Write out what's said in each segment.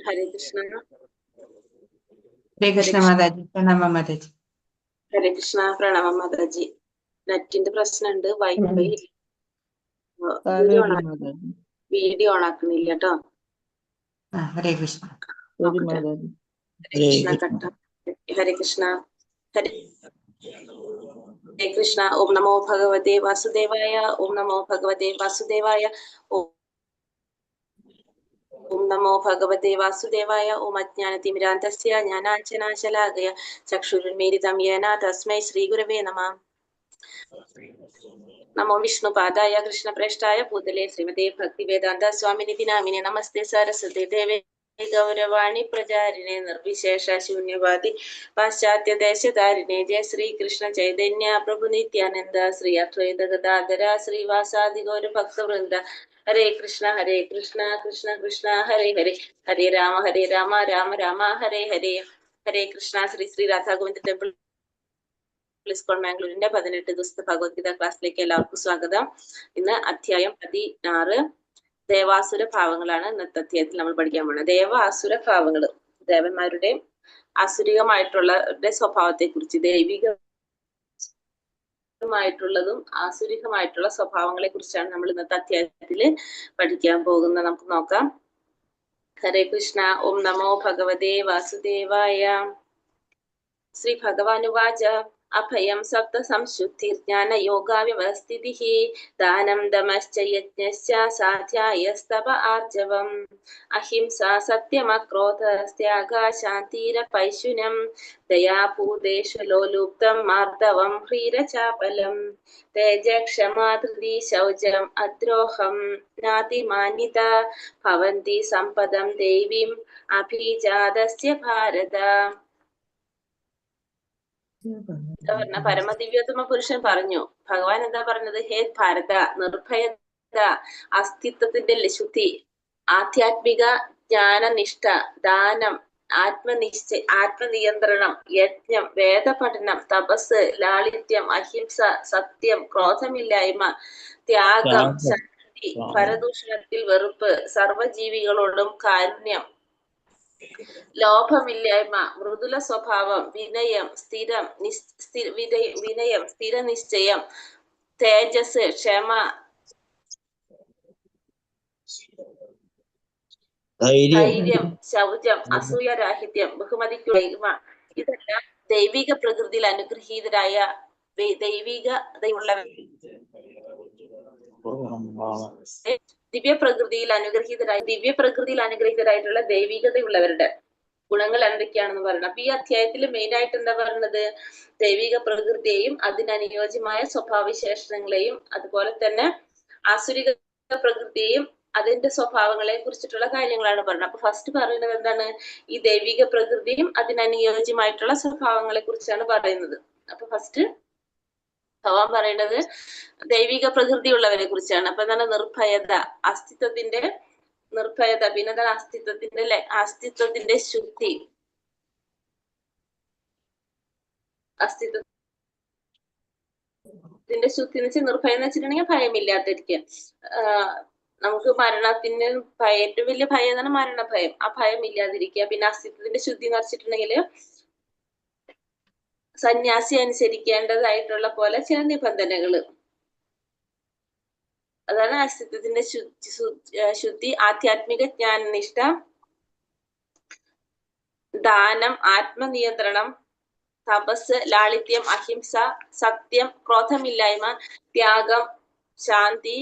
ഹരേ കൃഷ്ണ. ഹരേ കൃഷ്ണ മാതാജി. പ്രണാമം മാതാജി. ഹരേ കൃഷ്ണ. പ്രണാമം മാതാജി. നെറ്റിന്റെ പ്രശ്നമുണ്ട്, വൈഫൈ വീഡിയോ ഓൺ ആക്കണില്ല കേട്ടോ. ഹരേ കൃഷ്ണ. ഹരേ കൃഷ്ണ. കട്ട. ഹരേ കൃഷ്ണ. ഹരേ കൃഷ്ണ. ഓം നമോ ഭഗവതേ വാസുദേവായ. ഓം നമോ ഭഗവതേ വാസുദേവായ. ഓം നമോ ഭഗവതേ വാസുദേവായ. ഓം അജ്ഞാനതിമിരാന്തസ്യ ജ്ഞാനാഞ്ജനാശലാകയ ചക്ഷുരുന്മീലിതം യേന തസ്മൈ ശ്രീഗുരവേ നമഃ. നമോ വിഷ്ണുപാദായ കൃഷ്ണപ്രേഷ്ഠായ ഭൂതലേ ശ്രീമതേ ഭക്തിവേദാന്ത സ്വാമിനിധി നാമിനെ നമസ്തേ സരസ്വതേ ദേവേ ഗൗരവാണി പ്രചാരിണേ നിർവിശേഷ ശൂന്യവാദി പാശ്ചാത്യ ദേശധാരിണേ ജയ ശ്രീ കൃഷ്ണ ചൈതന്യ പ്രഭു നിത്യാനന്ദ ശ്രീ അദ്വൈത ഗദാധര ശ്രീവാസാദി ഗൗര ഭക്തവൃന്ദ. ഹരേ കൃഷ്ണ കൃഷ്ണ കൃഷ്ണ ഹരേ ഹരേ, ഹരേ രാമ രാമ ഹരേ ഹരേ. ഹരേ കൃഷ്ണ. ശ്രീ ശ്രീ രാധാഗോവിന്ദ ടെമ്പിൾ ഇസ്കോൺ മാംഗ്ലൂരിന്റെ 18 ദിവസത്തെ ഭഗവത്ഗീത ക്ലാസ്സിലേക്ക് എല്ലാവർക്കും സ്വാഗതം. ഇന്ന് അധ്യായം 16 ദേവാസുര ഭാവങ്ങളാണ് ഇന്നത്തെ അധ്യായത്തിൽ നമ്മൾ പഠിക്കാൻ പോകുന്നത്. ദേവാസുര ഭാവങ്ങൾ, ദേവന്മാരുടെയും ആസുരികമായിട്ടുള്ള സ്വഭാവത്തെ കുറിച്ച്, ദൈവികമായിട്ടുള്ളതും ആസുരികമായിട്ടുള്ള സ്വഭാവങ്ങളെ കുറിച്ചാണ് നമ്മൾ ഇന്നത്തെ അധ്യായത്തിൽ പഠിക്കാൻ പോകുന്നത്. നമുക്ക് നോക്കാം. ഹരേ കൃഷ്ണ. ഓം നമോ ഭഗവതേ വാസുദേവായ. ശ്രീ ഭഗവാനുവാച അഭയം സപ്ത സംശുദ്ധിർജ്ഞാന യോഗ വ്യവസ്ഥിതിഃ ദാനം ദമശ്ച യജ്ഞശ്ച സാധ്യായസ്തപ ആർജവം അഹിംസാ സത്യമക്രോധസ്ത്യാഗ ശാന്തിരപൈശുനം ദയാ ഭൂതേഷു ലോലുപ്തം മാർദ്ദവം ഹ്രീരചാപലം തേജക്ഷമാ ധൃതി ശൗചം അദ്രോഹം നാതിമാന്യത ഭവന്തി സമ്പദം ദേവീം അഭിജാതസ്യ ഭാരത. പരമദിവ്യോത്തമ പുരുഷൻ പറഞ്ഞു. ഭഗവാൻ എന്താ പറഞ്ഞത്? ഹേ ഭാരത, നിർഭയത, അസ്തിത്വത്തിന്റെ ശുദ്ധി, ആധ്യാത്മിക ജ്ഞാനനിഷ്ഠ, ദാനം, ആത്മനിയന്ത്രണം, യജ്ഞം, വേദപഠനം, തപസ്, ലാളിത്യം, അഹിംസ, സത്യം, ക്രോധമില്ലായ്മ, ത്യാഗം, ശാന്തി, പരദൂഷണത്തിൽ വെറുപ്പ്, സർവജീവികളോടും കാരുണ്യം, ലോഭമില്ലായ്മ, മൃദുല സ്വഭാവം, വിനയം, സ്ഥിരനിശ്ചയം, തേജസ്, ക്ഷമ, ധൈര്യം, ശൗചം, അസൂയരാഹിത്യം, ബഹുമതിക്കുള്ള ഇതെല്ലാം ദൈവിക പ്രകൃതിയിൽ അനുഗ്രഹീതരായ ദൈവികതയുള്ള ദിവ്യപ്രകൃതിയിൽ അനുഗ്രഹീതരായിട്ടുള്ള ദൈവികതയുള്ളവരുടെ ഗുണങ്ങൾ എന്തൊക്കെയാണെന്ന് പറയണം. അപ്പൊ ഈ അധ്യായത്തിൽ മെയിൻ ആയിട്ട് എന്താ പറയുന്നത്? ദൈവിക പ്രകൃതിയെയും അതിനനുയോജ്യമായ സ്വഭാവവിശേഷണങ്ങളെയും അതുപോലെ തന്നെ ആസുരിക പ്രകൃതിയെയും അതിന്റെ സ്വഭാവങ്ങളെ കുറിച്ചിട്ടുള്ള കാര്യങ്ങളാണ് പറയുന്നത്. അപ്പൊ ഫസ്റ്റ് പറയുന്നത് എന്താണ്? ഈ ദൈവിക പ്രകൃതിയും അതിനനുയോജ്യമായിട്ടുള്ള സ്വഭാവങ്ങളെ കുറിച്ചാണ് പറയുന്നത്. അപ്പൊ ഫസ്റ്റ് ഭഗവാൻ പറയുന്നത് ദൈവിക പ്രകൃതിയുള്ളവരെ കുറിച്ചാണ്. അപ്പൊ എന്താണ്? നിർഭയത, അസ്തിത്വത്തിന്റെ നിർഭയത. പിന്നെ എന്താണ്? അസ്തിത്വത്തിന്റെ ശുദ്ധി, അസ്തിത്വത്തിന്റെ ശുദ്ധി എന്ന് വെച്ചാൽ നിർഭയം എന്ന് വെച്ചിട്ടുണ്ടെങ്കിൽ ഭയമില്ലാതിരിക്കുക. നമുക്ക് മരണത്തിന് ഏറ്റവും വലിയ ഭയം എന്നാണ് മരണഭയം. ആ ഭയം ഇല്ലാതിരിക്കുക. പിന്നെ അസ്തിത്വത്തിന്റെ ശുദ്ധി എന്ന് വെച്ചിട്ടുണ്ടെങ്കിൽ സന്യാസി അനുസരിക്കേണ്ടതായിട്ടുള്ള പോലെ ചില നിബന്ധനകള്, അതാണ് അസ്തിത്വത്തിന്റെ ശുദ്ധി. ആധ്യാത്മിക ജ്ഞാനനിഷ്ഠ, ദാനം, ആത്മനിയന്ത്രണം, തപസ്, ലാളിത്യം, അഹിംസ, സത്യം, ക്രോധമില്ലായ്മ, ത്യാഗം, ശാന്തി,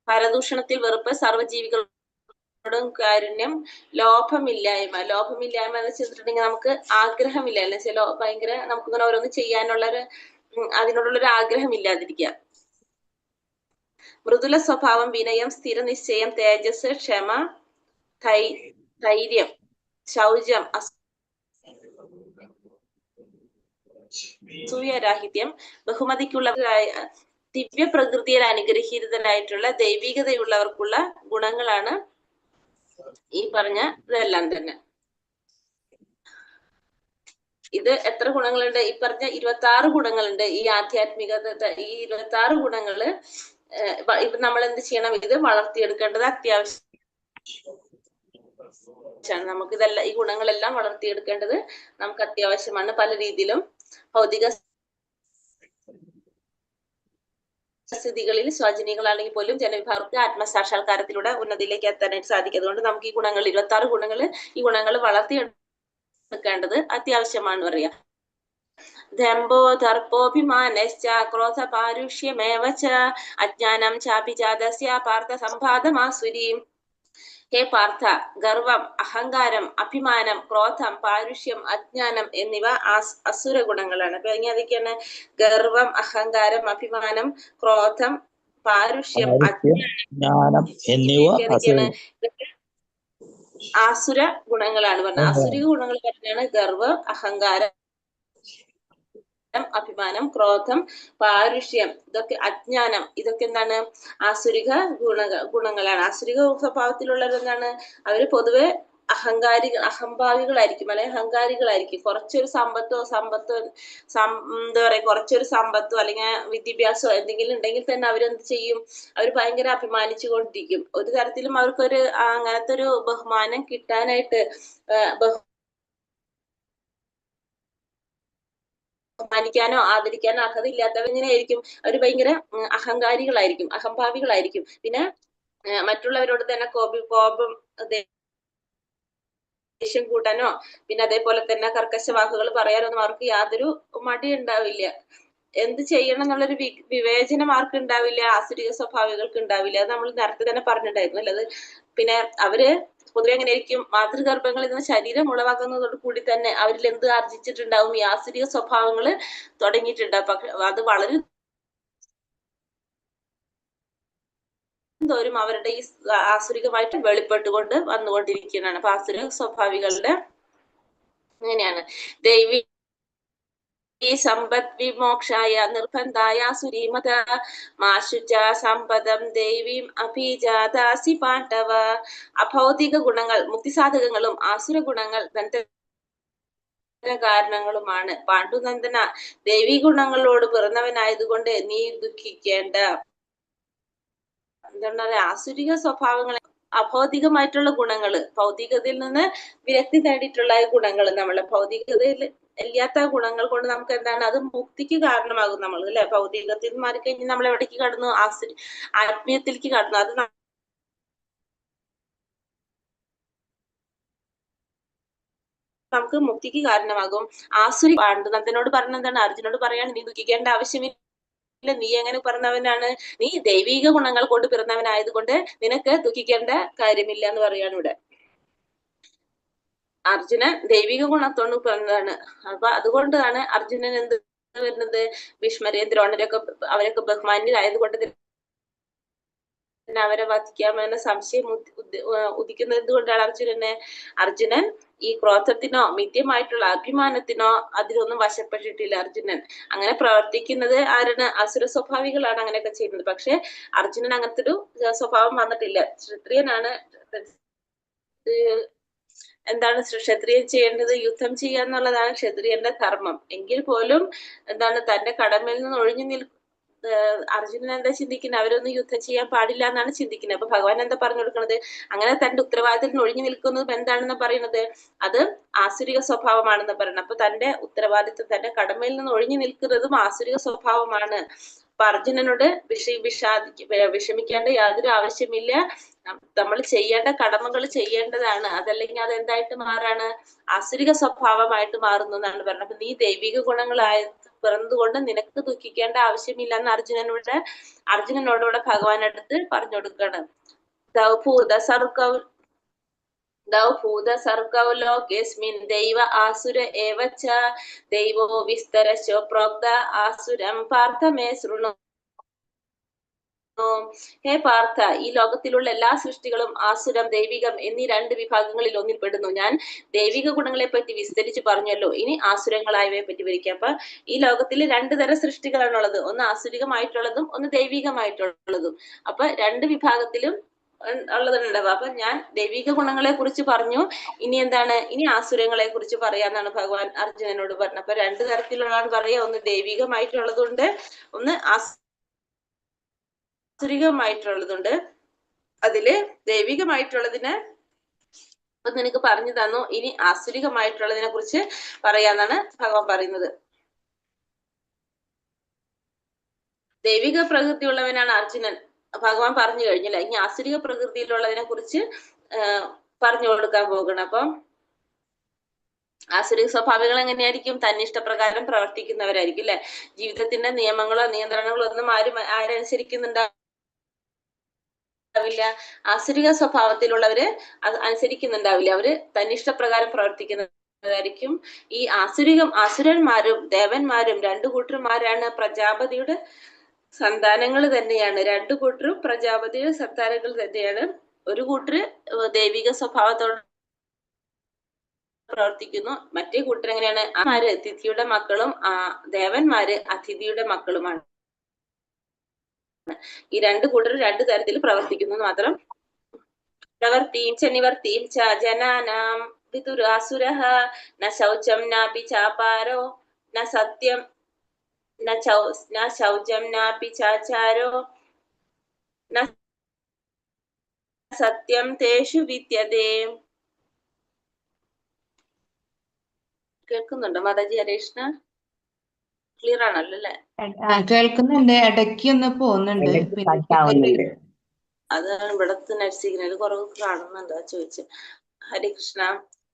പരദൂഷണത്തിൽ വെറുപ്പ്, സർവ്വജീവികളോടും കാരുണ്യം, ലോഭമില്ലായ്മ എന്ന് വെച്ചിട്ടുണ്ടെങ്കിൽ നമുക്ക് ആഗ്രഹമില്ല എന്ന് വെച്ചാൽ ഭയങ്കര നമുക്കിങ്ങനെ ഓരോന്ന് ചെയ്യാനുള്ളൊരു അതിനോടുള്ളൊരു ആഗ്രഹം ഇല്ലാതിരിക്കുക. മൃദുല സ്വഭാവം, വിനയം, സ്ഥിരനിശ്ചയം, തേജസ്, ക്ഷമ, ധൈര്യം, ശൗചം, അസൂയരാഹിത്യം, ബഹുമതിക്കുള്ള ദിവ്യ പ്രകൃതിയിൽ അനുഗ്രഹീതരായിട്ടുള്ള ദൈവികതയുള്ളവർക്കുള്ള ഗുണങ്ങളാണ് ഈ പറഞ്ഞ ഇതെല്ലാം തന്നെ. ഇത് എത്ര ഗുണങ്ങളുണ്ട്? ഈ പറഞ്ഞ 26 ഗുണങ്ങളുണ്ട്. ഈ ആധ്യാത്മികത, ഈ 26 ഗുണങ്ങള് ഇപ്പൊ നമ്മൾ എന്ത് ചെയ്യണം? ഇത് വളർത്തിയെടുക്കേണ്ടത് അത്യാവശ്യമാണ്. നമുക്ക് ഇതെല്ലാം, ഈ ഗുണങ്ങളെല്ലാം വളർത്തിയെടുക്കേണ്ടത് നമുക്ക് അത്യാവശ്യമാണ്. പല രീതിയിലും ഭൗതിക സ്ഥിതികളിൽ സ്വജനികളാണെങ്കിൽ പോലും ജനവിഭാഗങ്ങൾക്ക് ആത്മസാക്ഷാത്കാരത്തിലൂടെ ഉന്നതിയിലേക്ക് എത്താനായിട്ട് സാധിക്കും. അതുകൊണ്ട് നമുക്ക് ഈ ഗുണങ്ങൾ, 26 ഗുണങ്ങൾ, ഈ ഗുണങ്ങൾ വളർത്തിയെടുക്കേണ്ടത് അത്യാവശ്യമാണ് പറയാ. ദമ്പോ ദർപ്പോഭിമാനശ്ച ക്രോധ പാരുഷ്യമേവ ച അജ്ഞാനം ചാഭിജാതസ്യ പാർത്ഥ സംഭാതമാസുരീം. ഹേ പാർത്ഥ, ഗർവം, അഹങ്കാരം, അഭിമാനം, ക്രോധം, പാരുഷ്യം, അജ്ഞാനം എന്നിവ അസുര ഗുണങ്ങളാണ്. അപ്പൊ ഇനി അതൊക്കെയാണ് ഗർവം, അഹങ്കാരം, അഭിമാനം, ക്രോധം, പാരുഷ്യം, അജ്ഞാനം എന്നിവയൊക്കെയാണ് ആസുര ഗുണങ്ങളാണ് പറഞ്ഞത്. ആസുരിക ഗുണങ്ങൾ പറഞ്ഞാണ് ഗർവം, അഹങ്കാരം, അഭിമാനം, ക്രോധം, പാരുഷ്യം, ഇതൊക്കെ അജ്ഞാനം, ഇതൊക്കെ എന്താണ്? ആസുരിക ഗുണങ്ങളാണ്. ആസുരിക സ്വഭാവത്തിലുള്ളവരെന്താണ്? അവര് പൊതുവെ അഹംഭാവികളായിരിക്കും, അല്ലെങ്കിൽ അഹങ്കാരികളായിരിക്കും. കുറച്ചൊരു സമ്പത്തോ എന്താ പറയാ, കുറച്ചൊരു സമ്പത്തോ അല്ലെങ്കിൽ വിദ്യാഭ്യാസമോ എന്തെങ്കിലും ഉണ്ടെങ്കിൽ തന്നെ അവരെന്ത് ചെയ്യും? അവർ ഭയങ്കര അഭിമാനിച്ചു കൊണ്ടിരിക്കും. ഒരു തരത്തിലും അവർക്കൊരു അങ്ങനത്തെ ഒരു ബഹുമാനം കിട്ടാനായിട്ട് ബഹുമാനിക്കാനോ ആദരിക്കാനോ അർഹതയില്ലാത്തവരെങ്ങനെയായിരിക്കും? അവർ ഭയങ്കര അഹങ്കാരികളായിരിക്കും, അഹംഭാവികളായിരിക്കും. പിന്നെ മറ്റുള്ളവരോട് തന്നെ കോപം, ദേഷ്യം കൂട്ടാനോ പിന്നെ അതേപോലെ തന്നെ കർക്കശ വാക്കുകൾ പറയാനൊന്നും അവർക്ക് യാതൊരു മടി ഉണ്ടാവില്ല. എന്ത് ചെയ്യണം എന്നുള്ളൊരു വിവേചനം ആർക്ക് ഉണ്ടാവില്ല? ആസുരിക സ്വഭാവികൾക്ക് ഉണ്ടാവില്ല. അത് നമ്മൾ നേരത്തെ തന്നെ പറഞ്ഞിട്ടുണ്ടായിരുന്നു അല്ലത്. പിന്നെ അവര് പൊതുവെ എങ്ങനെയായിരിക്കും? മാതൃഗർഭങ്ങളിൽ നിന്ന് ശരീരം ഉളവാക്കുന്നതോട് കൂടി തന്നെ അവരിൽ എന്ത് ആർജിച്ചിട്ടുണ്ടാവും? ഈ ആസുരിക സ്വഭാവങ്ങൾ തുടങ്ങിയിട്ടുണ്ടാവും. പക്ഷെ അത് വളരെ തോറും അവരുടെ ഈ ആസുരികമായിട്ട് വെളിപ്പെട്ടുകൊണ്ട് വന്നുകൊണ്ടിരിക്കുന്നതാണ്. അപ്പൊ ആസുരിക സ്വഭാവികളുടെ അങ്ങനെയാണ്. ദൈവി സമ്പദ് വിമോക്ഷായ നിർബന്ധായ സുരീമത മാശുച സമ്പദം ദേവീം അഭിജാതാസി പാണ്ഡവ. അഭൗതിക ഗുണങ്ങൾ മുക്തിസാധകങ്ങളും ആസുര ഗുണങ്ങൾ കാരണങ്ങളുമാണ്. പാണ്ഡുനന്ദന, ദേവീ ഗുണങ്ങളോട് പിറന്നവനായതുകൊണ്ട് നീ ദുഃഖിക്കേണ്ട. എന്താണ് ആസുരിക സ്വഭാവങ്ങളെ, അഭൗതികമായിട്ടുള്ള ഗുണങ്ങള്, ഭൗതികതയിൽ നിന്ന് വിരക്തി നേടിയിട്ടുള്ള ഗുണങ്ങൾ, നമ്മളെ ഭൗതികതയിൽ ഇല്ലാത്ത ഗുണങ്ങൾ കൊണ്ട് നമുക്ക് എന്താണ്? അത് മുക്തിക്ക് കാരണമാകും. നമ്മൾ അല്ലെ ഭൗതികത്തിൽ നിന്ന് മാറിക്കഴിഞ്ഞാൽ നമ്മൾ എവിടേക്ക് കടന്നു? ആത്മീയത്തിലേക്ക് കടന്നു. അത് നമുക്ക് മുക്തിക്ക് കാരണമാകും. ആസുരി പാണ്ഡുനന്ദനോട് പറഞ്ഞെന്താണ്? അർജുനോട് പറയാണ്, നീ ദുഃഖിക്കേണ്ട ആവശ്യമില്ല, നീ എങ്ങനെ പിറന്നവനാണ്? നീ ദൈവിക ഗുണങ്ങൾ കൊണ്ട് പിറന്നവനായതുകൊണ്ട് നിനക്ക് ദുഃഖിക്കേണ്ട കാര്യമില്ല എന്ന് പറയാണ് ഇവിടെ. അർജുനൻ ദൈവിക ഗുണത്തോട് പിറന്നതാണ്. അപ്പൊ അതുകൊണ്ടാണ് അർജുനൻ എന്ത് വരുന്നത്? ഭീഷ്മരെയും ദ്രോണരെയൊക്കെ അവരൊക്കെ ബഹുമാന്യരായതുകൊണ്ട് അവരെ വധിക്കാമെന്ന സംശയം ഉദിക്കുന്നത് എന്തുകൊണ്ടാണ്? അർജുനൻ ഈ ക്രോധത്തിനോ മിഥ്യമായിട്ടുള്ള അഭിമാനത്തിനോ അതിലൊന്നും വശപ്പെട്ടിട്ടില്ല. അർജുനൻ അങ്ങനെ പ്രവർത്തിക്കുന്നത് ആരാണ്? അസുര സ്വഭാവികളാണ് അങ്ങനെയൊക്കെ ചെയ്യുന്നത്. പക്ഷെ അർജുനൻ അങ്ങനത്തെ ഒരു സ്വഭാവം വന്നിട്ടില്ല. ക്ഷത്രിയനാണ്. എന്താണ് ക്ഷത്രിയൻ ചെയ്യേണ്ടത്? യുദ്ധം ചെയ്യുക എന്നുള്ളതാണ് ക്ഷത്രിയന്റെ ധർമ്മം. എങ്കിൽ പോലും എന്താണ് തന്റെ കടമയിൽ നിന്ന് ഒഴിഞ്ഞു അർജുനൻ എന്താ ചിന്തിക്കുന്നത്? അവരൊന്നും യുദ്ധം ചെയ്യാൻ പാടില്ല എന്നാണ് ചിന്തിക്കുന്നത്. അപ്പൊ ഭഗവാൻ എന്താ പറഞ്ഞു കൊടുക്കുന്നത്? അങ്ങനെ തന്റെ ഉത്തരവാദിത്തത്തിൽ ഒഴിഞ്ഞു നിൽക്കുന്നതും എന്താണെന്ന് പറയുന്നത്? അത് ആസുരിക സ്വഭാവമാണെന്ന് പറയുന്നത്. അപ്പൊ തന്റെ ഉത്തരവാദിത്തം, തന്റെ കടമയിൽ നിന്ന് ഒഴിഞ്ഞു നിൽക്കുന്നതും ആസുരിക സ്വഭാവമാണ്. അപ്പൊ അർജുനനോട് വിഷമിക്കേണ്ട യാതൊരു ആവശ്യമില്ല. നമ്മൾ ചെയ്യേണ്ട കടമകൾ ചെയ്യേണ്ടതാണ്. അതല്ലെങ്കിൽ അത് എന്തായിട്ട് മാറാണ്? ആസുരിക സ്വഭാവമായിട്ട് മാറുന്നു എന്നാണ് പറയുന്നത്. അപ്പൊ നീ ദൈവിക ഗുണങ്ങളായ പിറന്നുകൊണ്ട് നിനക്ക് ദുഃഖിക്കേണ്ട ആവശ്യമില്ല എന്ന് അർജുനനോടുകൂടെ ഭഗവാൻ അടുത്ത് പറഞ്ഞു കൊടുക്കാണ്. ദൗഭൂത സർഗൗ ലോകേസ്മിൻ ദൈവ ആസുര ഏവ ച ദൈവോ വിസ്തരശോ പ്രോക്ത ആസുരം പാർത്ഥ മേ ശൃണു. ഹേ പാർത്ഥ, ഈ ലോകത്തിലുള്ള എല്ലാ സൃഷ്ടികളും ആസുരം, ദൈവികം എന്നീ രണ്ട് വിഭാഗങ്ങളിൽ ഒന്നിൽ പെടുന്നു. ഞാൻ ദൈവിക ഗുണങ്ങളെ പറ്റി വിസ്തരിച്ച് പറഞ്ഞല്ലോ, ഇനി ആസുരങ്ങളായവയെ പറ്റി വിവരിക്കാം. അപ്പൊ ഈ ലോകത്തിൽ രണ്ട് തരം സൃഷ്ടികളാണുള്ളത്, ഒന്ന് ആസുരികമായിട്ടുള്ളതും ഒന്ന് ദൈവികമായിട്ടുള്ളതും. അപ്പൊ രണ്ട് വിഭാഗത്തിലും ഉള്ളതുണ്ടാവുക. അപ്പൊ ഞാൻ ദൈവിക ഗുണങ്ങളെ കുറിച്ച് പറഞ്ഞു, ഇനി എന്താണ്, ഇനി ആസുരങ്ങളെ കുറിച്ച് പറയാന്നാണ് ഭഗവാൻ അർജുനനോട് പറഞ്ഞത്. അപ്പൊ രണ്ട് തരത്തിലുള്ളതാണ് പറയാ, ഒന്ന് ദൈവികമായിട്ടുള്ളതുണ്ട്, ഒന്ന് ആസുരികമായിട്ടുള്ളതുണ്ട്. അതില് ദൈവികമായിട്ടുള്ളതിന് ഒന്ന് നിനക്ക് പറഞ്ഞു തന്നു, ഇനി ആസുരികമായിട്ടുള്ളതിനെ കുറിച്ച് പറയാന്നാണ് ഭഗവാൻ പറയുന്നത്. ദൈവിക പ്രകൃതിയുള്ളവനാണ് അർജുനൻ, ഭഗവാൻ പറഞ്ഞു കഴിഞ്ഞില്ല. ഇനി ആസുരിക പ്രകൃതിയിലുള്ളതിനെ കുറിച്ച് പറഞ്ഞു കൊടുക്കാൻ പോകണം. അപ്പം ആസുരിക സ്വഭാവികൾ എങ്ങനെയായിരിക്കും? തന്നിഷ്ടപ്രകാരം പ്രവർത്തിക്കുന്നവരായിരിക്കും അല്ലെ. ജീവിതത്തിന്റെ നിയമങ്ങളോ നിയന്ത്രണങ്ങളോ ഒന്നും ആരനുസരിക്കുന്നുണ്ടാവില്ല. ആസുരിക സ്വഭാവത്തിലുള്ളവര് അത് അനുസരിക്കുന്നുണ്ടാവില്ല, അവര് തന്നിഷ്ടപ്രകാരം പ്രവർത്തിക്കുന്നതായിരിക്കും. ഈ ആസുരന്മാരും ദേവന്മാരും രണ്ടു കൂട്ടരുമാരാണ് പ്രജാപതിയുടെ സന്താനങ്ങൾ തന്നെയാണ്. രണ്ടു കൂട്ടരും പ്രജാപതിയുടെ സന്താനങ്ങൾ തന്നെയാണ്. ഒരു കൂട്ടര് ദൈവിക സ്വഭാവത്തോട് പ്രവർത്തിക്കുന്നു, മറ്റേ കൂട്ടർ എങ്ങനെയാണ്? ആര് തിഥിയുടെ മക്കളും ദേവന്മാര് അതിഥിയുടെ മക്കളുമാണ്. ഈ രണ്ട് കൂട്ടരും രണ്ടു തരത്തിൽ പ്രവർത്തിക്കുന്നു മാത്രം. പ്രവർത്തിയും ച നിവർത്തിയും ച ജനാനാം വിതുരാസുരഃ ന ശൗചം നാപി ചാപാരോ ന സത്യം ന ശൗചം നാപി ചാചാരോ ന സത്യം തേഷു വിദ്യതേ. കേൾക്കുന്നുണ്ടോ മാതാജി? ഹരേഷ്ണ ക്ലിയർ ആണല്ലോ അല്ലെ? കേൾക്കുന്നുണ്ട്, ഇടയ്ക്ക് ഒന്ന് പോകുന്നുണ്ട്. അതാണ് ഇവിടത്തെ നെറ്റ് സിഗ്നൽ കുറവ് കാണുന്നുണ്ട്, ചോദിച്ചു. ഹരികൃഷ്ണ.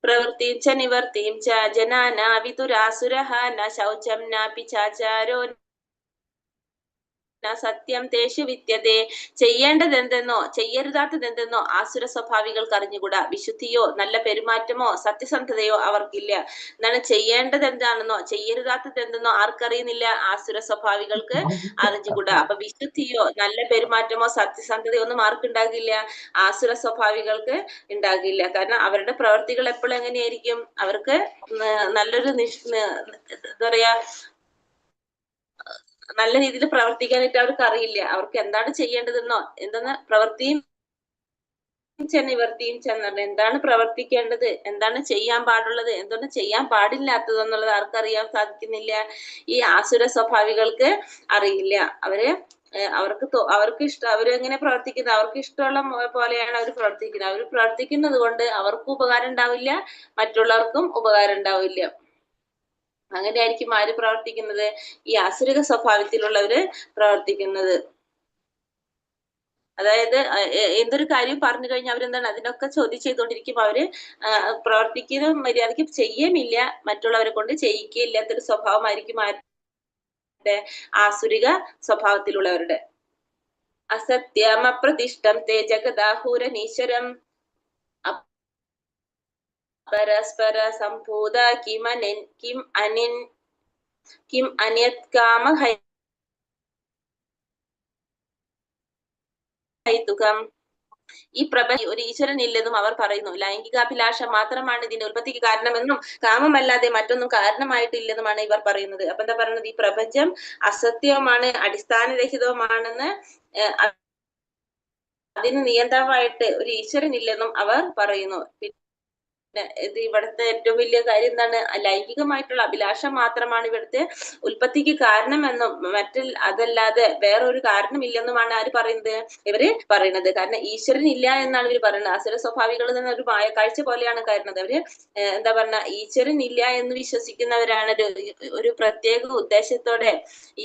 പ്രവൃത്തിയും ച നിവർത്തിയും ച ജനാനാ വിതുരാസുരഃ ന ശൗചം നാപി ചാചാരോ സത്യം തേഷു വിദ്യതേ. ചെയ്യേണ്ടതെന്തെന്നോ ചെയ്യരുതാത്തതെന്തെന്നോ ആസുര സ്വഭാവികൾക്ക് അറിഞ്ഞുകൂടാ. വിശുദ്ധിയോ നല്ല പെരുമാറ്റമോ സത്യസന്ധതയോ അവർക്കില്ല. എന്താണ് ചെയ്യേണ്ടത് എന്താണെന്നോ ചെയ്യരുതാത്തത് എന്തെന്നോ ആർക്കറിയുന്നില്ല? ആസുര സ്വഭാവികൾക്ക് അറിഞ്ഞുകൂടാ. അപ്പൊ വിശുദ്ധിയോ നല്ല പെരുമാറ്റമോ സത്യസന്ധതയോ ഒന്നും ആർക്കുണ്ടാകില്ല? ആസുര സ്വഭാവികൾക്ക് ഉണ്ടാകില്ല. കാരണം അവരുടെ പ്രവർത്തികൾ എപ്പോഴും എങ്ങനെയായിരിക്കും? അവർക്ക് നല്ലൊരു എന്താ പറയാ, നല്ല രീതിയിൽ പ്രവർത്തിക്കാനായിട്ട് അവർക്ക് അറിയില്ല. അവർക്ക് എന്താണ് ചെയ്യേണ്ടതെന്നോ എന്തെന്ന് പ്രവൃത്തിയും നിവർത്തിയും ചെന്നത്, എന്താണ് പ്രവർത്തിക്കേണ്ടത്, എന്താണ് ചെയ്യാൻ പാടുള്ളത്, എന്താണ് ചെയ്യാൻ പാടില്ലാത്തതെന്നുള്ളത് ആർക്കറിയാൻ സാധിക്കുന്നില്ല? ഈ ആസുര സ്വഭാവികൾക്ക് അറിയില്ല. അവർക്ക് ഇഷ്ടം, അവരെങ്ങനെ പ്രവർത്തിക്കുന്നത്, അവർക്ക് ഇഷ്ടമുള്ള പോലെയാണ് അവർ പ്രവർത്തിക്കുന്നത്. അവർ പ്രവർത്തിക്കുന്നത് കൊണ്ട് അവർക്കും ഉപകാരം ഉണ്ടാവില്ല, മറ്റുള്ളവർക്കും ഉപകാരം ഉണ്ടാവില്ല. അങ്ങനെയായിരിക്കും ആര് പ്രവർത്തിക്കുന്നത്? ഈ ആസുരിക സ്വഭാവത്തിലുള്ളവര് പ്രവർത്തിക്കുന്നത്. അതായത് എന്തൊരു കാര്യം പറഞ്ഞു കഴിഞ്ഞാൽ അവരെന്താണ് അതിനൊക്കെ ചോദ്യം ചെയ്തുകൊണ്ടിരിക്കും. അവര് പ്രവർത്തിക്കുന്ന മര്യാദയ്ക്ക് ചെയ്യുമില്ല, മറ്റുള്ളവരെ കൊണ്ട് ചെയ്യിക്കുകയില്ലാത്തൊരു സ്വഭാവമായിരിക്കും ആരുടെ? ആസുരിക സ്വഭാവത്തിലുള്ളവരുടെ. അസത്യം അപ്രതിഷ്ഠം തേ ജഗദാഹൂരനീശ്വരം പരസ്പര സംഭൂത കിം അന്യത് കാമ ഹൈതുകം. ഈ പ്രപഞ്ചം ഒരു ഈശ്വരൻ ഇല്ലെന്നും അവർ പറയുന്നു. ലൈംഗികാഭിലാഷ മാത്രമാണ് ഇതിന്റെ ഉൽപ്പത്തിക്ക് കാരണമെന്നും കാമമല്ലാതെ മറ്റൊന്നും കാരണമായിട്ടില്ലെന്നുമാണ് ഇവർ പറയുന്നത്. അപ്പൊ എന്താ പറയുന്നത്? ഈ പ്രപഞ്ചം അസത്യവുമാണ്, അടിസ്ഥാനരഹിതവുമാണെന്ന്, അതിന് നിയന്ത്രണമായിട്ട് ഒരു ഈശ്വരൻ ഇല്ലെന്നും അവർ പറയുന്നു. ഇത് ഇവിടുത്തെ ഏറ്റവും വലിയ കാര്യം എന്താണ്? ലൈംഗികമായിട്ടുള്ള അഭിലാഷം മാത്രമാണ് ഇവിടുത്തെ ഉൽപ്പത്തിക്ക് കാരണമെന്നും അതല്ലാതെ വേറൊരു കാരണമില്ലെന്നുമാണ് ആര് പറയുന്നത്? ഇവര് പറയുന്നത്. കാരണം ഈശ്വരൻ ഇല്ല എന്നാണ് ഇവർ പറയുന്നത്. അസുര സ്വഭാവികൾ തന്നെ ഒരു മായ കാഴ്ച പോലെയാണ് കാണുന്നത്. അവര് എന്താ പറഞ്ഞ, ഈശ്വരൻ ഇല്ല എന്ന് വിശ്വസിക്കുന്നവരാണ്. ഒരു പ്രത്യേക ഉദ്ദേശത്തോടെ